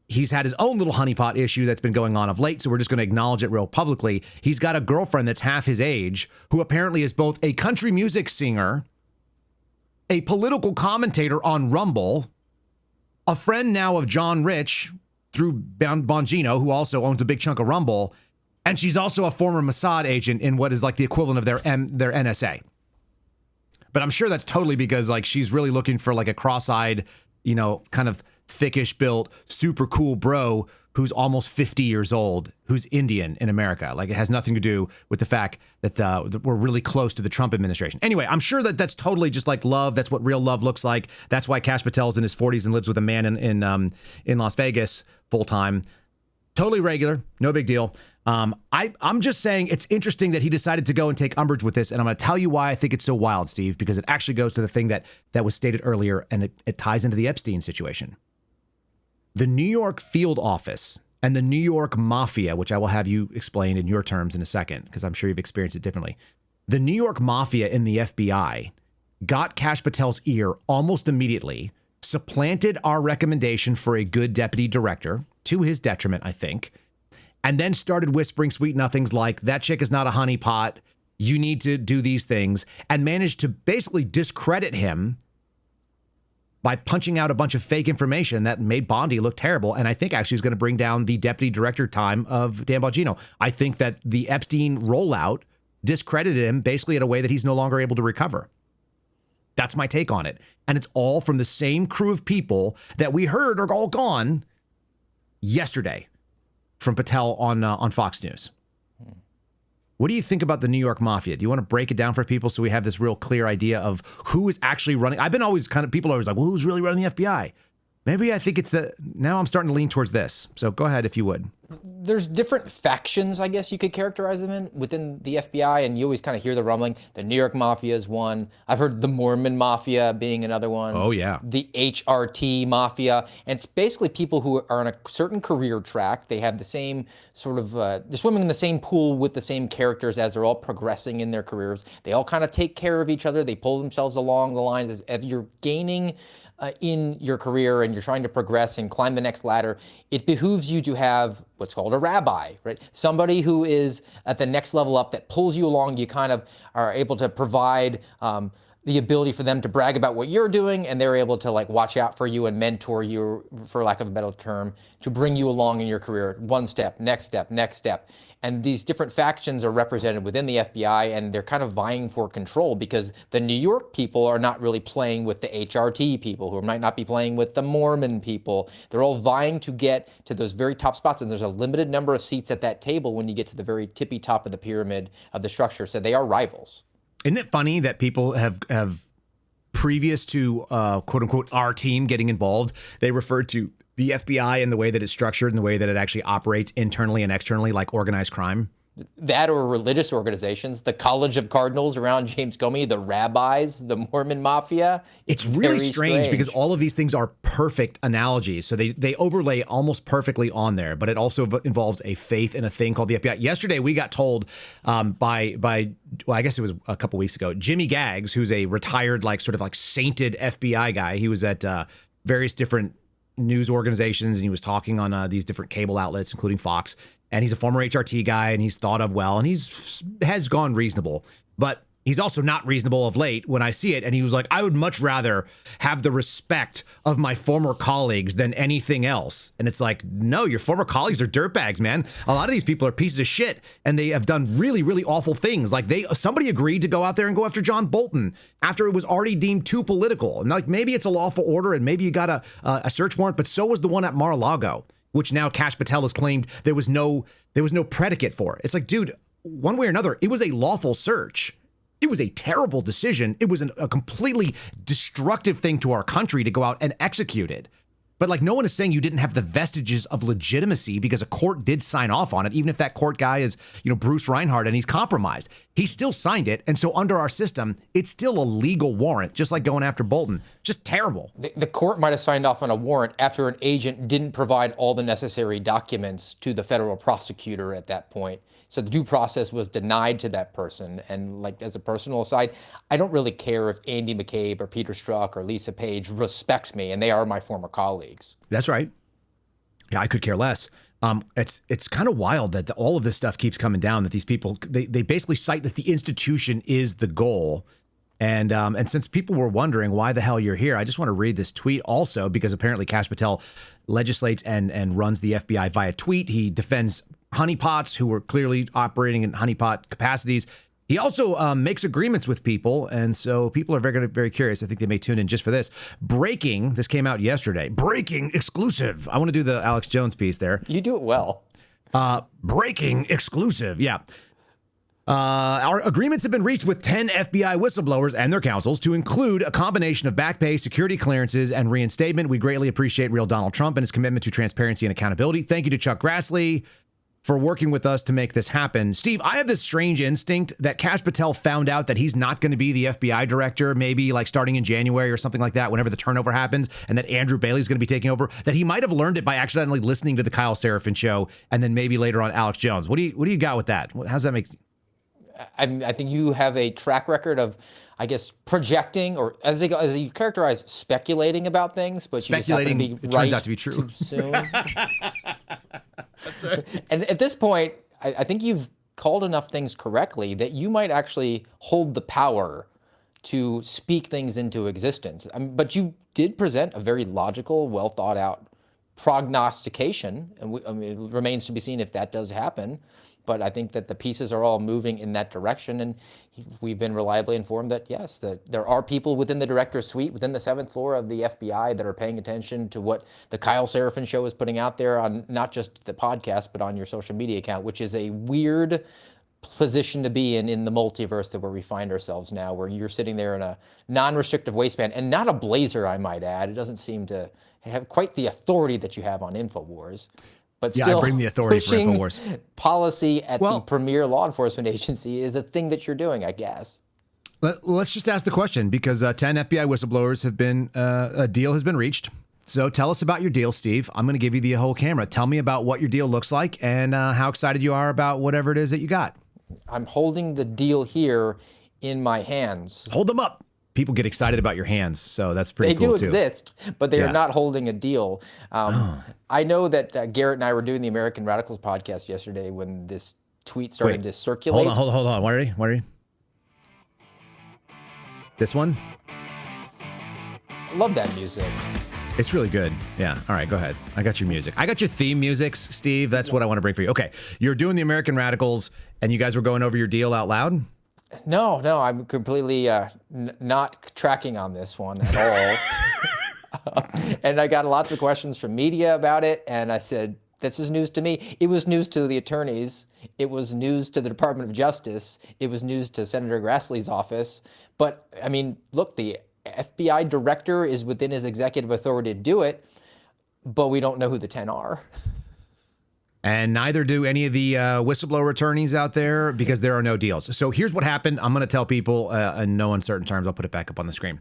He's had his own little honeypot issue that's been going on of late, so we're just going to acknowledge it real publicly. He's got a girlfriend that's half his age, who apparently is both a country music singer, a political commentator on Rumble, a friend now of John Rich through Bongino, who also owns a big chunk of Rumble, and she's also a former Mossad agent in what is like the equivalent of their NSA. But I'm sure that's totally because like she's really looking for like a cross-eyed, kind of thickish built, super cool bro who's almost 50 years old, who's Indian in America. Like, it has nothing to do with the fact that we're really close to the Trump administration. Anyway, I'm sure that that's totally just like love. That's what real love looks like. That's why Kash Patel's in his 40s and lives with a man in Las Vegas full time. Totally regular, no big deal. I'm just saying it's interesting that he decided to go and take umbrage with this, and I'm going to tell you why I think it's so wild, Steve, because it actually goes to the thing that was stated earlier, and it ties into the Epstein situation. The New York field office and the New York mafia, which I will have you explain in your terms in a second, because I'm sure you've experienced it differently. The New York mafia in the FBI got Kash Patel's ear almost immediately, supplanted our recommendation for a good deputy director, to his detriment, I think, and then started whispering sweet nothings like, that chick is not a honeypot, you need to do these things, and managed to basically discredit him by punching out a bunch of fake information that made Bondi look terrible, and I think actually is going to bring down the deputy director time of Dan Bongino. I think that the Epstein rollout discredited him basically in a way that he's no longer able to recover. That's my take on it. And it's all from the same crew of people that we heard are all gone yesterday from Patel on Fox News. What do you think about the New York Mafia? Do you want to break it down for people so we have this real clear idea of who is actually running? I've been always people are always like, well, who's really running the FBI? Maybe I think now I'm starting to lean towards this. So go ahead if you would. There's different factions, I guess you could characterize them in within the FBI, and you always kind of hear the rumbling. The New York Mafia is one. I've heard the Mormon Mafia being another one. Oh, yeah. The HRT Mafia. And it's basically people who are on a certain career track. They have the same sort of, they're swimming in the same pool with the same characters as they're all progressing in their careers. They all kind of take care of each other. They pull themselves along the lines as you're gaining in your career and you're trying to progress and climb the next ladder, it behooves you to have what's called a rabbi, right? Somebody who is at the next level up that pulls you along. You kind of are able to provide the ability for them to brag about what you're doing, and they're able to like watch out for you and mentor you, for lack of a better term, to bring you along in your career. One step, next step, next step. And these different factions are represented within the FBI, and they're kind of vying for control because the New York people are not really playing with the HRT people, who might not be playing with the Mormon people. They're all vying to get to those very top spots, and there's a limited number of seats at that table when you get to the very tippy top of the pyramid of the structure. So they are rivals. Isn't it funny that people have previous to quote unquote our team getting involved, they referred to the FBI and the way that it's structured and the way that it actually operates internally and externally like organized crime? That or religious organizations, the College of Cardinals around James Comey, the rabbis, the Mormon Mafia. It's really strange because all of these things are perfect analogies. So they overlay almost perfectly on there, but it also involves a faith in a thing called the FBI. Yesterday, we got told by I guess it was a couple weeks ago, Jimmy Gaggs, who's a retired, sort of sainted FBI guy. He was at various different news organizations, and he was talking on these different cable outlets, including Fox. And he's a former HRT guy, and he's thought of well, and has gone reasonable. But he's also not reasonable of late when I see it. And he was like, I would much rather have the respect of my former colleagues than anything else. And it's like, no, your former colleagues are dirtbags, man. A lot of these people are pieces of shit, and they have done really, really awful things. Like somebody agreed to go out there and go after John Bolton after it was already deemed too political. And maybe it's a lawful order, and maybe you got a search warrant, but so was the one at Mar-a-Lago, which now Kash Patel has claimed there was no predicate for. It's like, dude, one way or another, it was a lawful search. It was a terrible decision. It was a completely destructive thing to our country to go out and execute it. But no one is saying you didn't have the vestiges of legitimacy because a court did sign off on it, even if that court guy is, Bruce Reinhardt and he's compromised. He still signed it. And so under our system, it's still a legal warrant, just like going after Bolton. Just terrible. The court might have signed off on a warrant after an agent didn't provide all the necessary documents to the federal prosecutor at that point. So the due process was denied to that person. And as a personal aside, I don't really care if Andy McCabe or Peter Strzok or Lisa Page respect me, and they are my former colleagues. That's right. Yeah, I could care less. It's kind of wild that all of this stuff keeps coming down, that these people, they basically cite that the institution is the goal. And since people were wondering why the hell you're here, I just want to read this tweet also, because apparently Kash Patel legislates and runs the FBI via tweet. He defends honeypots who were clearly operating in honeypot capacities. He also makes agreements with people, and so people are very, very curious. I think they may tune in just for this. Breaking, this came out yesterday. Breaking exclusive. I want to do the Alex Jones piece there. You do it well. Breaking exclusive, yeah. Our agreements have been reached with 10 FBI whistleblowers and their counsels to include a combination of back pay, security clearances, and reinstatement. We greatly appreciate real Donald Trump and his commitment to transparency and accountability. Thank you to Chuck Grassley for working with us to make this happen. Steve, I have this strange instinct that Kash Patel found out that he's not going to be the FBI director, maybe starting in January or something like that, whenever the turnover happens, and that Andrew Bailey's going to be taking over, that he might have learned it by accidentally listening to the Kyle Seraphin show, and then maybe later on Alex Jones. What do you got with that? How's that make? I think you have a track record of I guess, projecting, or as you characterize, speculating about things, but speculating, you just happen to be it right turns out to be true. Too soon. That's right. And at this point, I think you've called enough things correctly that you might actually hold the power to speak things into existence. But you did present a very logical, well thought out prognostication, and it remains to be seen if that does happen. But I think that the pieces are all moving in that direction, and we've been reliably informed that yes, that there are people within the director's suite, within the 7th floor of the FBI, that are paying attention to what the Kyle Seraphin show is putting out there on not just the podcast, but on your social media account, which is a weird position to be in the multiverse that where we find ourselves now, where you're sitting there in a non-restrictive waistband, and not a blazer, I might add. It doesn't seem to have quite the authority that you have on InfoWars. But yeah, still, I bring the authority for pushing InfoWars. Policy at the premier law enforcement agency is a thing that you're doing, I guess. Let's just ask the question, because 10 FBI whistleblowers have been, a deal has been reached. So tell us about your deal, Steve. I'm going to give you the whole camera. Tell me about what your deal looks like and how excited you are about whatever it is that you got. I'm holding the deal here in my hands. Hold them up. People get excited about your hands, so that's pretty cool too. They do exist, but they are not holding a deal. I know that Garrett and I were doing the American Radicals podcast yesterday when this tweet started to circulate. Hold on. What are you? This one? I love that music. It's really good. Yeah. All right, go ahead. I got your music. I got your theme musics, Steve. That's what I want to bring for you. Okay. You're doing the American Radicals, and you guys were going over your deal out loud? No, I'm completely not tracking on this one at all. And I got lots of questions from media about it, and I said, this is news to me. It was news to the attorneys. It was news to the Department of Justice. It was news to Senator Grassley's office. But, I mean, look, the FBI director is within his executive authority to do it, but we don't know who the 10 are. And neither do any of the whistleblower attorneys out there, because there are no deals. So here's what happened. I'm going to tell people in no uncertain terms. I'll put it back up on the screen.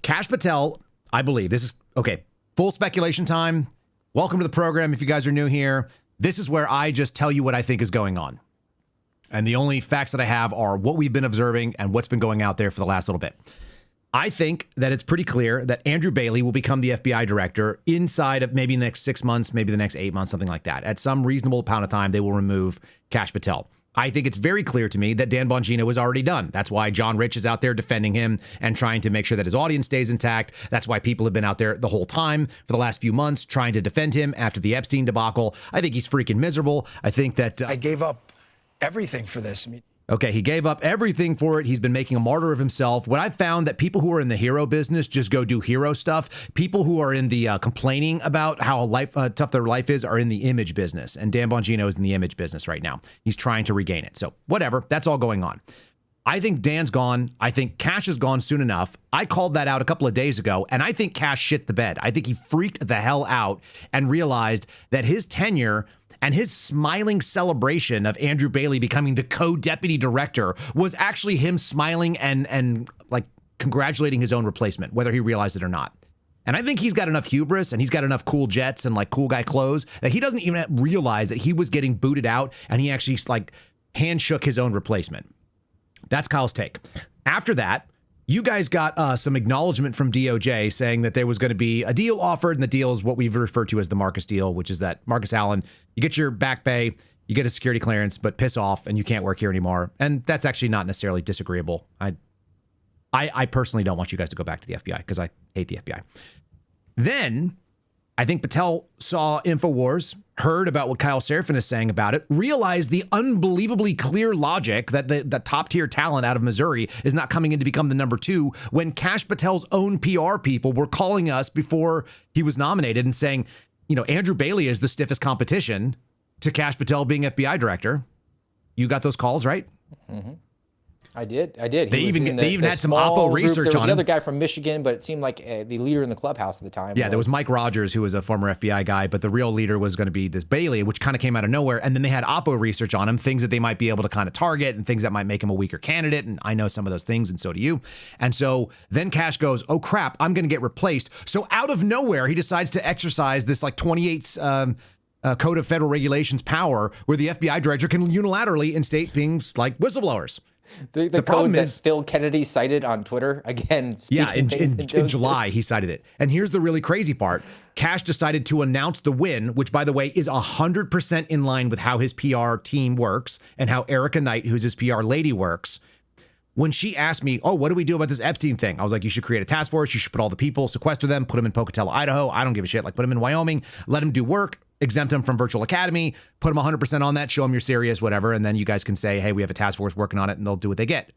Kash Patel, I believe, this is, okay, full speculation time. Welcome to the program. If you guys are new here, this is where I just tell you what I think is going on. And the only facts that I have are what we've been observing and what's been going out there for the last little bit. I think that it's pretty clear that Andrew Bailey will become the FBI director inside of maybe the next 6 months, maybe the next 8 months, something like that. At some reasonable amount of time, they will remove Kash Patel. I think it's very clear to me that Dan Bongino is already done. That's why John Rich is out there defending him and trying to make sure that his audience stays intact. That's why people have been out there the whole time for the last few months trying to defend him after the Epstein debacle. I think he's freaking miserable. I think that... I gave up everything for this. Okay, he gave up everything for it. He's been making a martyr of himself. What I've found that people who are in the hero business just go do hero stuff. People who are in the complaining about how tough their life is are in the image business. And Dan Bongino is in the image business right now. He's trying to regain it. So whatever, that's all going on. I think Dan's gone. I think Kash is gone soon enough. I called that out a couple of days ago, and I think Kash shit the bed. I think he freaked the hell out and realized that his tenure and his smiling celebration of Andrew Bailey becoming the co-deputy director was actually him smiling and like congratulating his own replacement, whether he realized it or not. And I think he's got enough hubris and he's got enough cool jets and like cool guy clothes that he doesn't even realize that he was getting booted out and he actually like hand shook his own replacement. That's Kyle's take. After that, you guys got some acknowledgement from DOJ saying that there was going to be a deal offered, and the deal is what we've referred to as the Marcus deal, which is that Marcus Allen, you get your back pay, you get a security clearance, but piss off and you can't work here anymore. And that's actually not necessarily disagreeable. I personally don't want you guys to go back to the FBI because I hate the FBI. Then I think Patel saw InfoWars, heard about what Kyle Seraphin is saying about it, realized the unbelievably clear logic that the top-tier talent out of Missouri is not coming in to become the number 2 when Kash Patel's own PR people were calling us before he was nominated and saying, you know, Andrew Bailey is the stiffest competition to Kash Patel being FBI director. You got those calls, right? Mm-hmm. I did. They even had some Oppo research on him. There was another guy from Michigan, but it seemed like the leader in the clubhouse at the time. Yeah, there was Mike Rogers, who was a former FBI guy, but the real leader was going to be this Bailey, which kind of came out of nowhere. And then they had Oppo research on him, things that they might be able to kind of target and things that might make him a weaker candidate. And I know some of those things, and so do you. And so then Kash goes, oh, crap, I'm going to get replaced. So out of nowhere, he decides to exercise this like 28 Code of Federal Regulations power where the FBI director can unilaterally instate things like whistleblowers. The problem code that is Phil Kennedy cited on Twitter again. Yeah, in July, he cited it. And here's the really crazy part. Cash decided to announce the win, which, by the way, is 100% in line with how his PR team works and how Erica Knight, who's his PR lady, works. When she asked me, oh, what do we do about this Epstein thing? I was like, you should create a task force. You should put all the people, sequester them, put them in Pocatello, Idaho. I don't give a shit. Like, put them in Wyoming, let them do work, exempt them from Virtual Academy, put them 100% on that, show them you're serious, whatever. And then you guys can say, hey, we have a task force working on it, and they'll do what they get.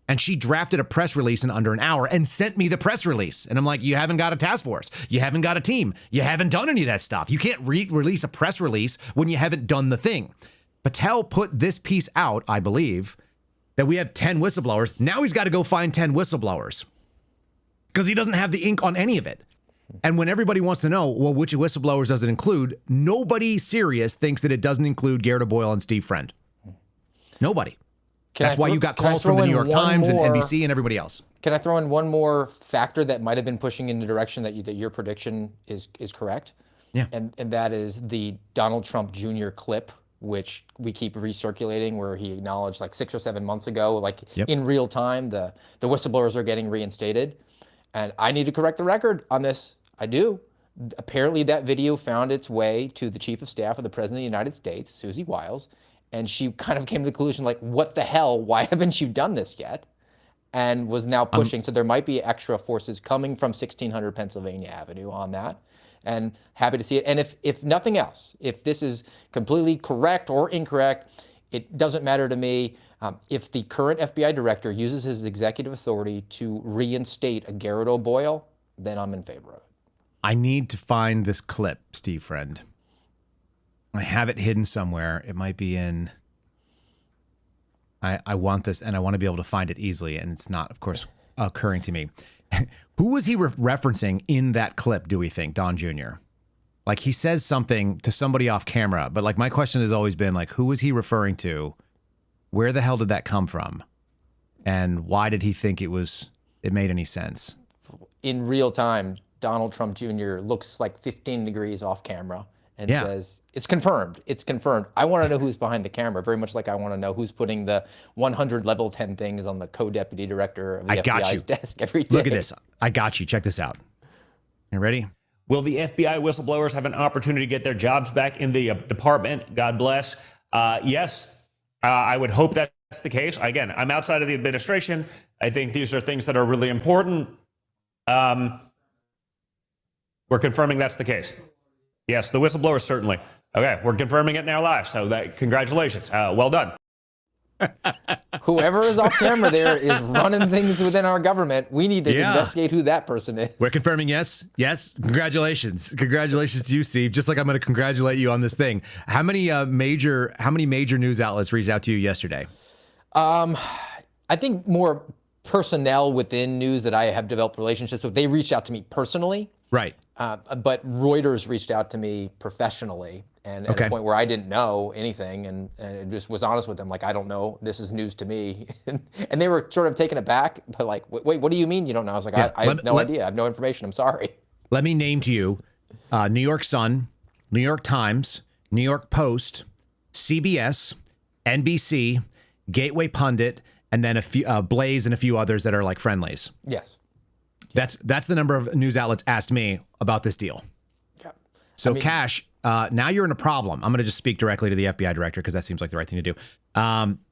And she drafted a press release in under an hour and sent me the press release. And I'm like, you haven't got a task force. You haven't got a team. You haven't done any of that stuff. You can't release a press release when you haven't done the thing. Patel put this piece out, I believe, that we have 10 whistleblowers. Now he's got to go find 10 whistleblowers because he doesn't have the ink on any of it. And when everybody wants to know, well, which whistleblowers does it include? Nobody serious thinks that it doesn't include Garrett Boyle and Steve Friend. Nobody. That's why you got calls from the New York Times and NBC and everybody else. Can I throw in one more factor that might have been pushing in the direction that your prediction is correct? Yeah. And that is the Donald Trump Jr. clip, which we keep recirculating, where he acknowledged like 6 or 7 months ago, like in real time, the whistleblowers are getting reinstated. And I need to correct the record on this. I do. Apparently that video found its way to the Chief of Staff of the President of the United States, Susie Wiles, and she kind of came to the conclusion, like, what the hell? Why haven't you done this yet? And was now pushing. So there might be extra forces coming from 1600 Pennsylvania Avenue on that. And happy to see it. And if nothing else, if this is completely correct or incorrect, it doesn't matter to me. If the current FBI director uses his executive authority to reinstate a Garrett O'Boyle, then I'm in favor of it. I need to find this clip, Steve Friend. I have it hidden somewhere. It might be in... I want this, and I want to be able to find it easily, and it's not, of course, occurring to me. Who was he referencing in that clip, do we think, Don Jr.? Like, he says something to somebody off camera, but, like, my question has always been, like, who was he referring to? Where the hell did that come from? And why did he think it made any sense? In real time, Donald Trump Jr. looks like 15 degrees off camera and says, it's confirmed. It's confirmed. I want to know who's behind the camera, very much like I want to know who's putting the 100 level 10 things on the co-deputy director of the FBI's desk every day. Look at this. I got you. Check this out. You ready? Will the FBI whistleblowers have an opportunity to get their jobs back in the department? God bless. Yes, I would hope that's the case. Again, I'm outside of the administration. I think these are things that are really important. We're confirming that's the case. Yes, the whistleblowers, certainly. Okay, we're confirming it now live. So congratulations. Well done. Whoever is off camera there is running things within our government. We need to investigate who that person is. We're confirming yes. Yes. Congratulations. Congratulations to you, Steve. Just like I'm going to congratulate you on this thing. How many major news outlets reached out to you yesterday? I think more personnel within news that I have developed relationships with. They reached out to me personally. Right. But Reuters reached out to me professionally, and at a point where I didn't know anything, and it just was honest with them, like, I don't know, this is news to me. And they were sort of taken aback, but like, wait, what do you mean you don't know? I was like, I have no idea. I have no information. I'm sorry. Let me name to you New York Sun, New York Times, New York Post, CBS, NBC, Gateway Pundit, and then a few Blaze and a few others that are like friendlies. Yes. That's the number of news outlets asked me about this deal. Yeah. So Cash, now you're in a problem. I'm going to just speak directly to the FBI director because that seems like the right thing to do.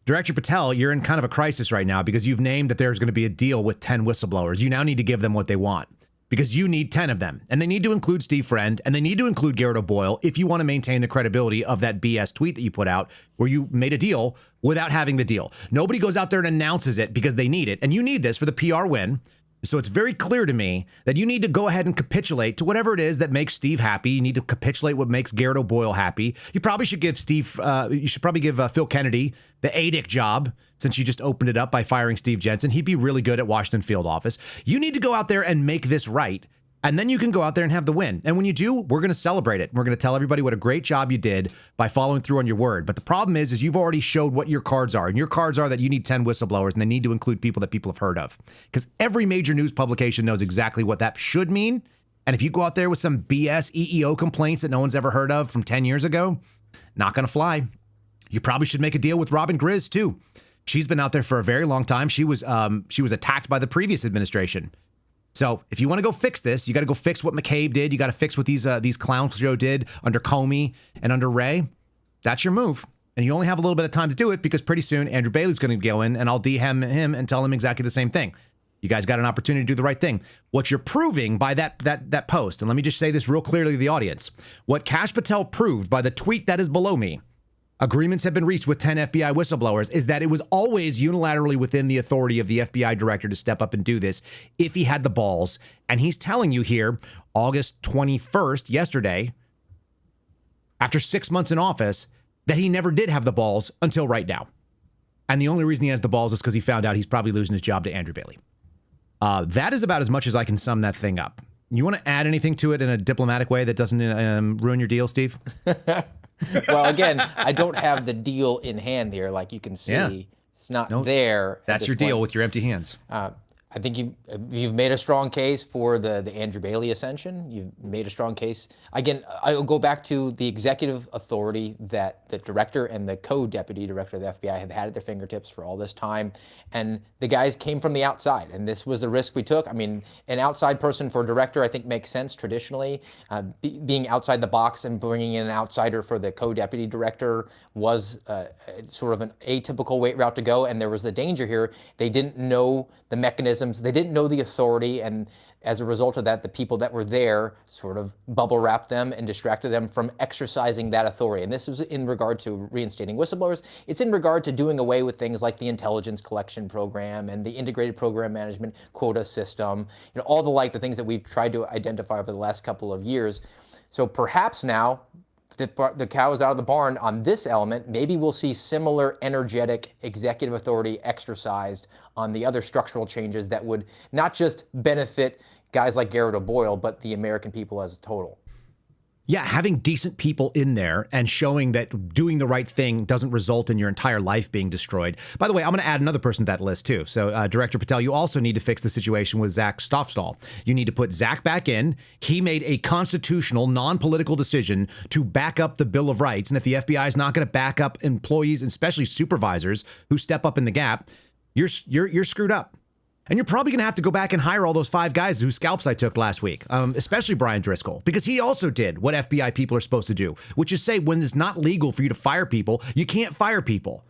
Director Patel, you're in kind of a crisis right now because you've named that there's going to be a deal with 10 whistleblowers. You now need to give them what they want because you need 10 of them. And they need to include Steve Friend and they need to include Garrett O'Boyle if you want to maintain the credibility of that BS tweet that you put out where you made a deal without having the deal. Nobody goes out there and announces it because they need it. And you need this for the PR win. So it's very clear to me that you need to go ahead and capitulate to whatever it is that makes Steve happy. You need to capitulate what makes Garrett O'Boyle happy. You probably should give Phil Kennedy the ADIC job since you just opened it up by firing Steve Jensen. He'd be really good at Washington field office. You need to go out there and make this right. And then you can go out there and have the win. And when you do, we're going to celebrate it. We're going to tell everybody what a great job you did by following through on your word. But the problem is you've already showed what your cards are. And your cards are that you need 10 whistleblowers and they need to include people that people have heard of. Because every major news publication knows exactly what that should mean. And if you go out there with some BS EEO complaints that no one's ever heard of from 10 years ago, not going to fly. You probably should make a deal with Robin Grizz too. She's been out there for a very long time. She was attacked by the previous administration. So if you want to go fix this, you got to go fix what McCabe did. You got to fix what these clowns Joe did under Comey and under Wray. That's your move. And you only have a little bit of time to do it because pretty soon Andrew Bailey's going to go in and I'll DM him and tell him exactly the same thing. You guys got an opportunity to do the right thing. What you're proving by that post, and let me just say this real clearly to the audience, what Kash Patel proved by the tweet that is below me, agreements have been reached with 10 FBI whistleblowers, is that it was always unilaterally within the authority of the FBI director to step up and do this if he had the balls. And he's telling you here, August 21st, yesterday, after 6 months in office, that he never did have the balls until right now. And the only reason he has the balls is because he found out he's probably losing his job to Andrew Bailey. That is about as much as I can sum that thing up. You want to add anything to it in a diplomatic way that doesn't ruin your deal, Steve? Well, again, I don't have the deal in hand here. Like you can see, it's not there. That's your deal with your empty hands. I think you've made a strong case for the Andrew Bailey ascension. You've made a strong case. Again, I'll go back to the executive authority that the director and the co-deputy director of the FBI have had at their fingertips for all this time. And the guys came from the outside, and this was the risk we took. I mean, an outside person for director, I think, makes sense traditionally. Being outside the box and bringing in an outsider for the co-deputy director was sort of an atypical route to go. And there was the danger here. They didn't know the mechanisms. They didn't know the authority. And as a result of that, the people that were there sort of bubble wrapped them and distracted them from exercising that authority. And this was in regard to reinstating whistleblowers. It's in regard to doing away with things like the intelligence collection program and the integrated program management quota system, all the things that we've tried to identify over the last couple of years. So perhaps now the cow is out of the barn on this element. Maybe we'll see similar energetic executive authority exercised on the other structural changes that would not just benefit guys like Garrett O'Boyle, but the American people as a total. Yeah, having decent people in there and showing that doing the right thing doesn't result in your entire life being destroyed. By the way, I'm going to add another person to that list too. So Director Patel, you also need to fix the situation with Zach Stoffstall. You need to put Zach back in. He made a constitutional, non-political decision to back up the Bill of Rights. And if the FBI is not going to back up employees, especially supervisors who step up in the gap, you're screwed up. And you're probably going to have to go back and hire all those 5 guys whose scalps I took last week, especially Brian Driscoll, because he also did what FBI people are supposed to do, which is say when it's not legal for you to fire people, you can't fire people.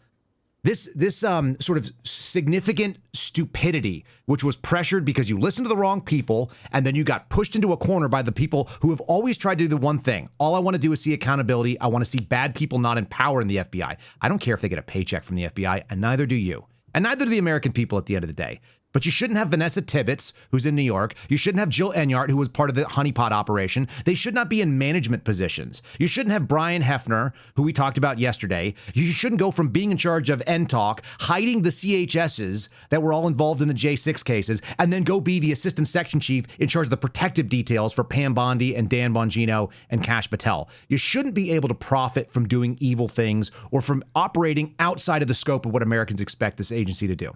This sort of significant stupidity, which was pressured because you listened to the wrong people and then you got pushed into a corner by the people who have always tried to do the one thing. All I want to do is see accountability. I want to see bad people not in power in the FBI. I don't care if they get a paycheck from the FBI, and neither do you. And neither do the American people at the end of the day. But you shouldn't have Vanessa Tibbetts, who's in New York. You shouldn't have Jill Enyart, who was part of the honeypot operation. They should not be in management positions. You shouldn't have Brian Hefner, who we talked about yesterday. You shouldn't go from being in charge of NTALK, hiding the CHSs that were all involved in the J6 cases, and then go be the assistant section chief in charge of the protective details for Pam Bondi and Dan Bongino and Kash Patel. You shouldn't be able to profit from doing evil things or from operating outside of the scope of what Americans expect this agency to do.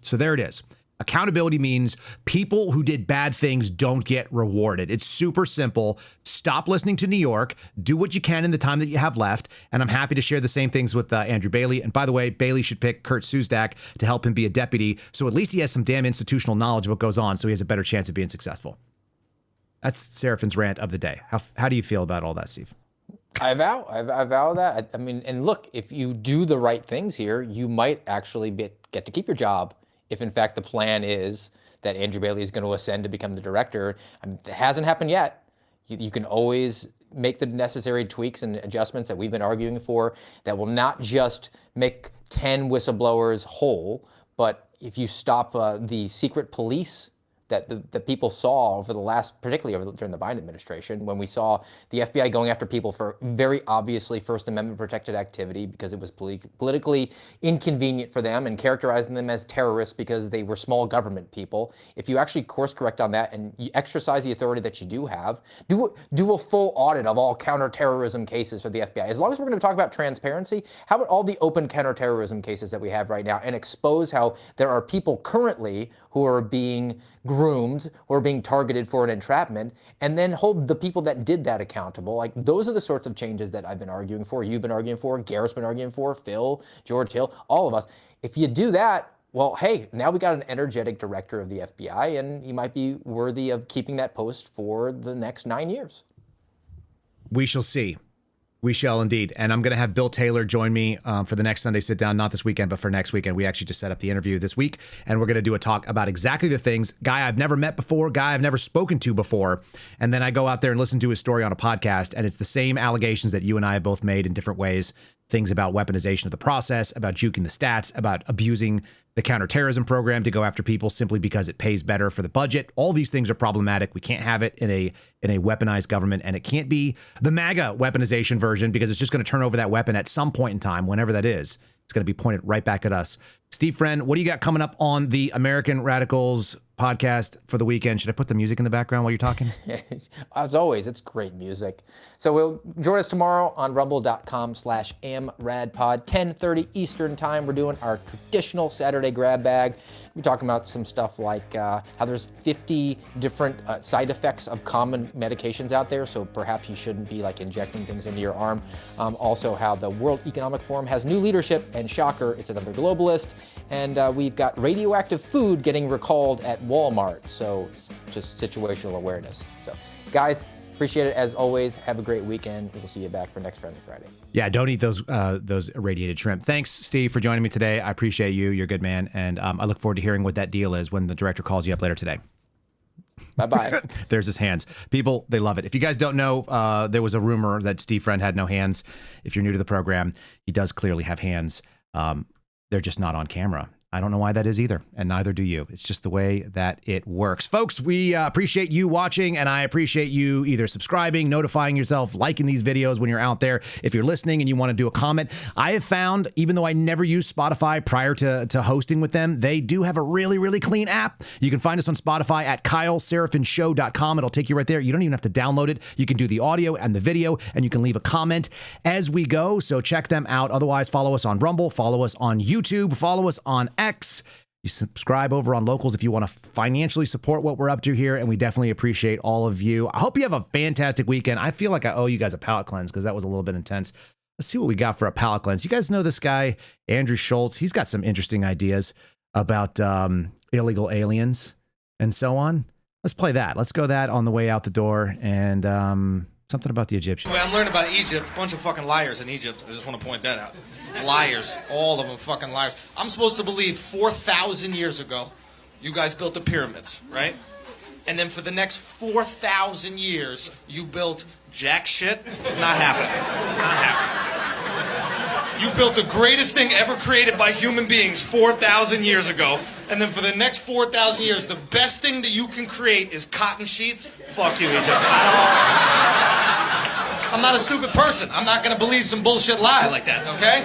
So there it is. Accountability means people who did bad things don't get rewarded. It's super simple. Stop listening to New York. Do what you can in the time that you have left. And I'm happy to share the same things with Andrew Bailey. And by the way, Bailey should pick Kurt Susdak to help him be a deputy. So at least he has some damn institutional knowledge of what goes on. So he has a better chance of being successful. That's Serafin's rant of the day. How do you feel about all that, Steve? I vow that. I mean, and look, if you do the right things here, you might actually get to keep your job. If in fact the plan is that Andrew Bailey is going to ascend to become the director. I mean, it hasn't happened yet. You can always make the necessary tweaks and adjustments that we've been arguing for that will not just make 10 whistleblowers whole, but if you stop the secret police that the people saw over the last, particularly during the Biden administration, when we saw the FBI going after people for very obviously First Amendment protected activity because it was politically inconvenient for them, and characterizing them as terrorists because they were small government people. If you actually course correct on that and you exercise the authority that you do have, do a full audit of all counterterrorism cases for the FBI. As long as we're going to talk about transparency, how about all the open counterterrorism cases that we have right now and expose how there are people currently who are being groomed or being targeted for an entrapment, and then hold the people that did that accountable. Like, those are the sorts of changes that I've been arguing for, you've been arguing for, Garrett's been arguing for, Phil, George Hill, all of us. If you do that, well, hey, now we got an energetic director of the FBI, and he might be worthy of keeping that post for the next 9 years. We shall see. We shall indeed. And I'm going to have Bill Taylor join me for the next Sunday sit down, not this weekend, but for next weekend. We actually just set up the interview this week, and we're going to do a talk about exactly the things. Guy I've never met before, guy I've never spoken to before. And then I go out there and listen to his story on a podcast, and it's the same allegations that you and I have both made in different ways. Things about weaponization of the process, about juking the stats, about abusing the counterterrorism program to go after people simply because it pays better for the budget. All these things are problematic. We can't have it in a weaponized government, and it can't be the MAGA weaponization version, because it's just going to turn over that weapon at some point in time, whenever that is. It's going to be pointed right back at us. Steve Friend, what do you got coming up on the American Radicals podcast for the weekend? Should I put the music in the background while you're talking? As always, it's great music. So we'll join us tomorrow on rumble.com/amradpod, 10:30 Eastern time. We're doing our traditional Saturday grab bag. We're talking about some stuff like how there's 50 different side effects of common medications out there, so perhaps you shouldn't be like injecting things into your arm. Also how the World Economic Forum has new leadership, and shocker, it's another globalist. And we've got radioactive food getting recalled at Walmart, so just situational awareness. So guys, appreciate it as always. Have a great weekend. We'll see you back for next Friendly Friday. Yeah, don't eat those irradiated shrimp. Thanks, Steve, for joining me today. I appreciate you. You're a good man. And I look forward to hearing what that deal is when the director calls you up later today. Bye-bye. There's his hands. People, they love it. If you guys don't know, there was a rumor that Steve Friend had no hands. If you're new to the program, he does clearly have hands. They're just not on camera. I don't know why that is either, and neither do you. It's just the way that it works. Folks, we appreciate you watching, and I appreciate you either subscribing, notifying yourself, liking these videos when you're out there. If you're listening and you want to do a comment, I have found, even though I never used Spotify prior to hosting with them, they do have a really, really clean app. You can find us on Spotify at KyleSerafinshow.com. It'll take you right there. You don't even have to download it. You can do the audio and the video, and you can leave a comment as we go, so check them out. Otherwise, follow us on Rumble, follow us on YouTube, follow us on X. You subscribe over on Locals if you want to financially support what we're up to here, and we definitely appreciate all of you. I hope you have a fantastic weekend. I feel like I owe you guys a palate cleanse because that was a little bit intense. Let's see what we got for a palate cleanse. You guys know this guy, Andrew Schultz. He's got some interesting ideas about illegal aliens and so on. Let's play that. Let's go that on the way out the door, and something about the Egyptians. I'm learning about Egypt. A bunch of fucking liars in Egypt. I just want to point that out. Liars. All of them fucking liars. I'm supposed to believe 4,000 years ago, you guys built the pyramids, right? And then for the next 4,000 years, you built jack shit. Not happening. Not happening. You built the greatest thing ever created by human beings 4,000 years ago. And then for the next 4,000 years, the best thing that you can create is cotton sheets. Fuck you, Egypt. I'm not a stupid person. I'm not going to believe some bullshit lie like that, okay?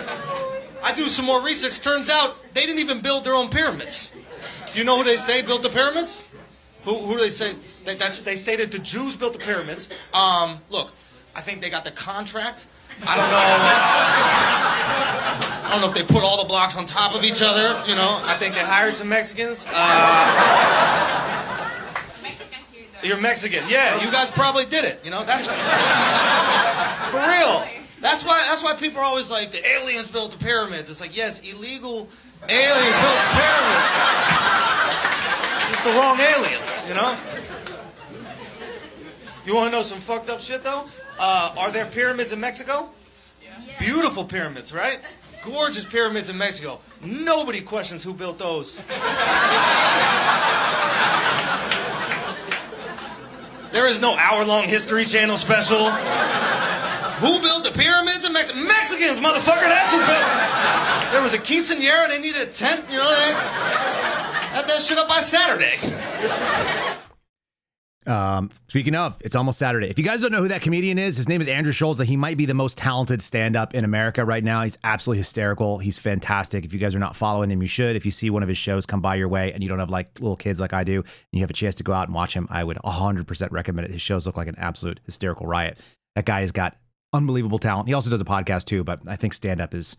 I do some more research. Turns out they didn't even build their own pyramids. Do you know who they say built the pyramids? Who do they say? They say that the Jews built the pyramids. Look, I think they got the contract. I don't know if they put all the blocks on top of each other, you know. I think they hired some Mexicans. You're Mexican. Yeah, you guys probably did it, you know. That's for real. That's why people are always like, the aliens built the pyramids. It's like, yes, illegal aliens built the pyramids. It's the wrong aliens, you know? You want to know some fucked up shit, though? Are there pyramids in Mexico? Yeah. Beautiful pyramids, right? Gorgeous pyramids in Mexico. Nobody questions who built those. There is no hour-long History Channel special. Who built the pyramids in Mexico? Mexicans, motherfucker, that's who built it. There was a quinceañera, they needed a tent, you know, they had that shit up by Saturday. Speaking of, it's almost Saturday. If you guys don't know who that comedian is, his name is Andrew Schultz. He might be the most talented stand-up in America right now. He's absolutely hysterical. He's fantastic. If you guys are not following him, you should. If you see one of his shows come by your way and you don't have like little kids like I do, and you have a chance to go out and watch him, I would 100% recommend it. His shows look like an absolute hysterical riot. That guy has got unbelievable talent. He also does a podcast too, but I think stand-up it's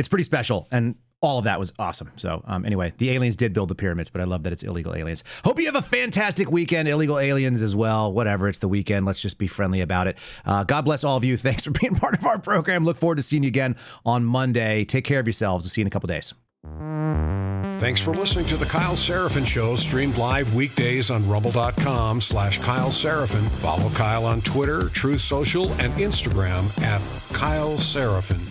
pretty special. And all of that was awesome. So anyway, the aliens did build the pyramids, but I love that it's illegal aliens. Hope you have a fantastic weekend. Illegal aliens as well. Whatever, it's the weekend. Let's just be friendly about it. God bless all of you. Thanks for being part of our program. Look forward to seeing you again on Monday. Take care of yourselves. We'll see you in a couple days. Thanks for listening to The Kyle Seraphin Show, streamed live weekdays on rumble.com/Kyle Seraphin. Follow Kyle on Twitter, Truth Social, and Instagram @Kyle Seraphin.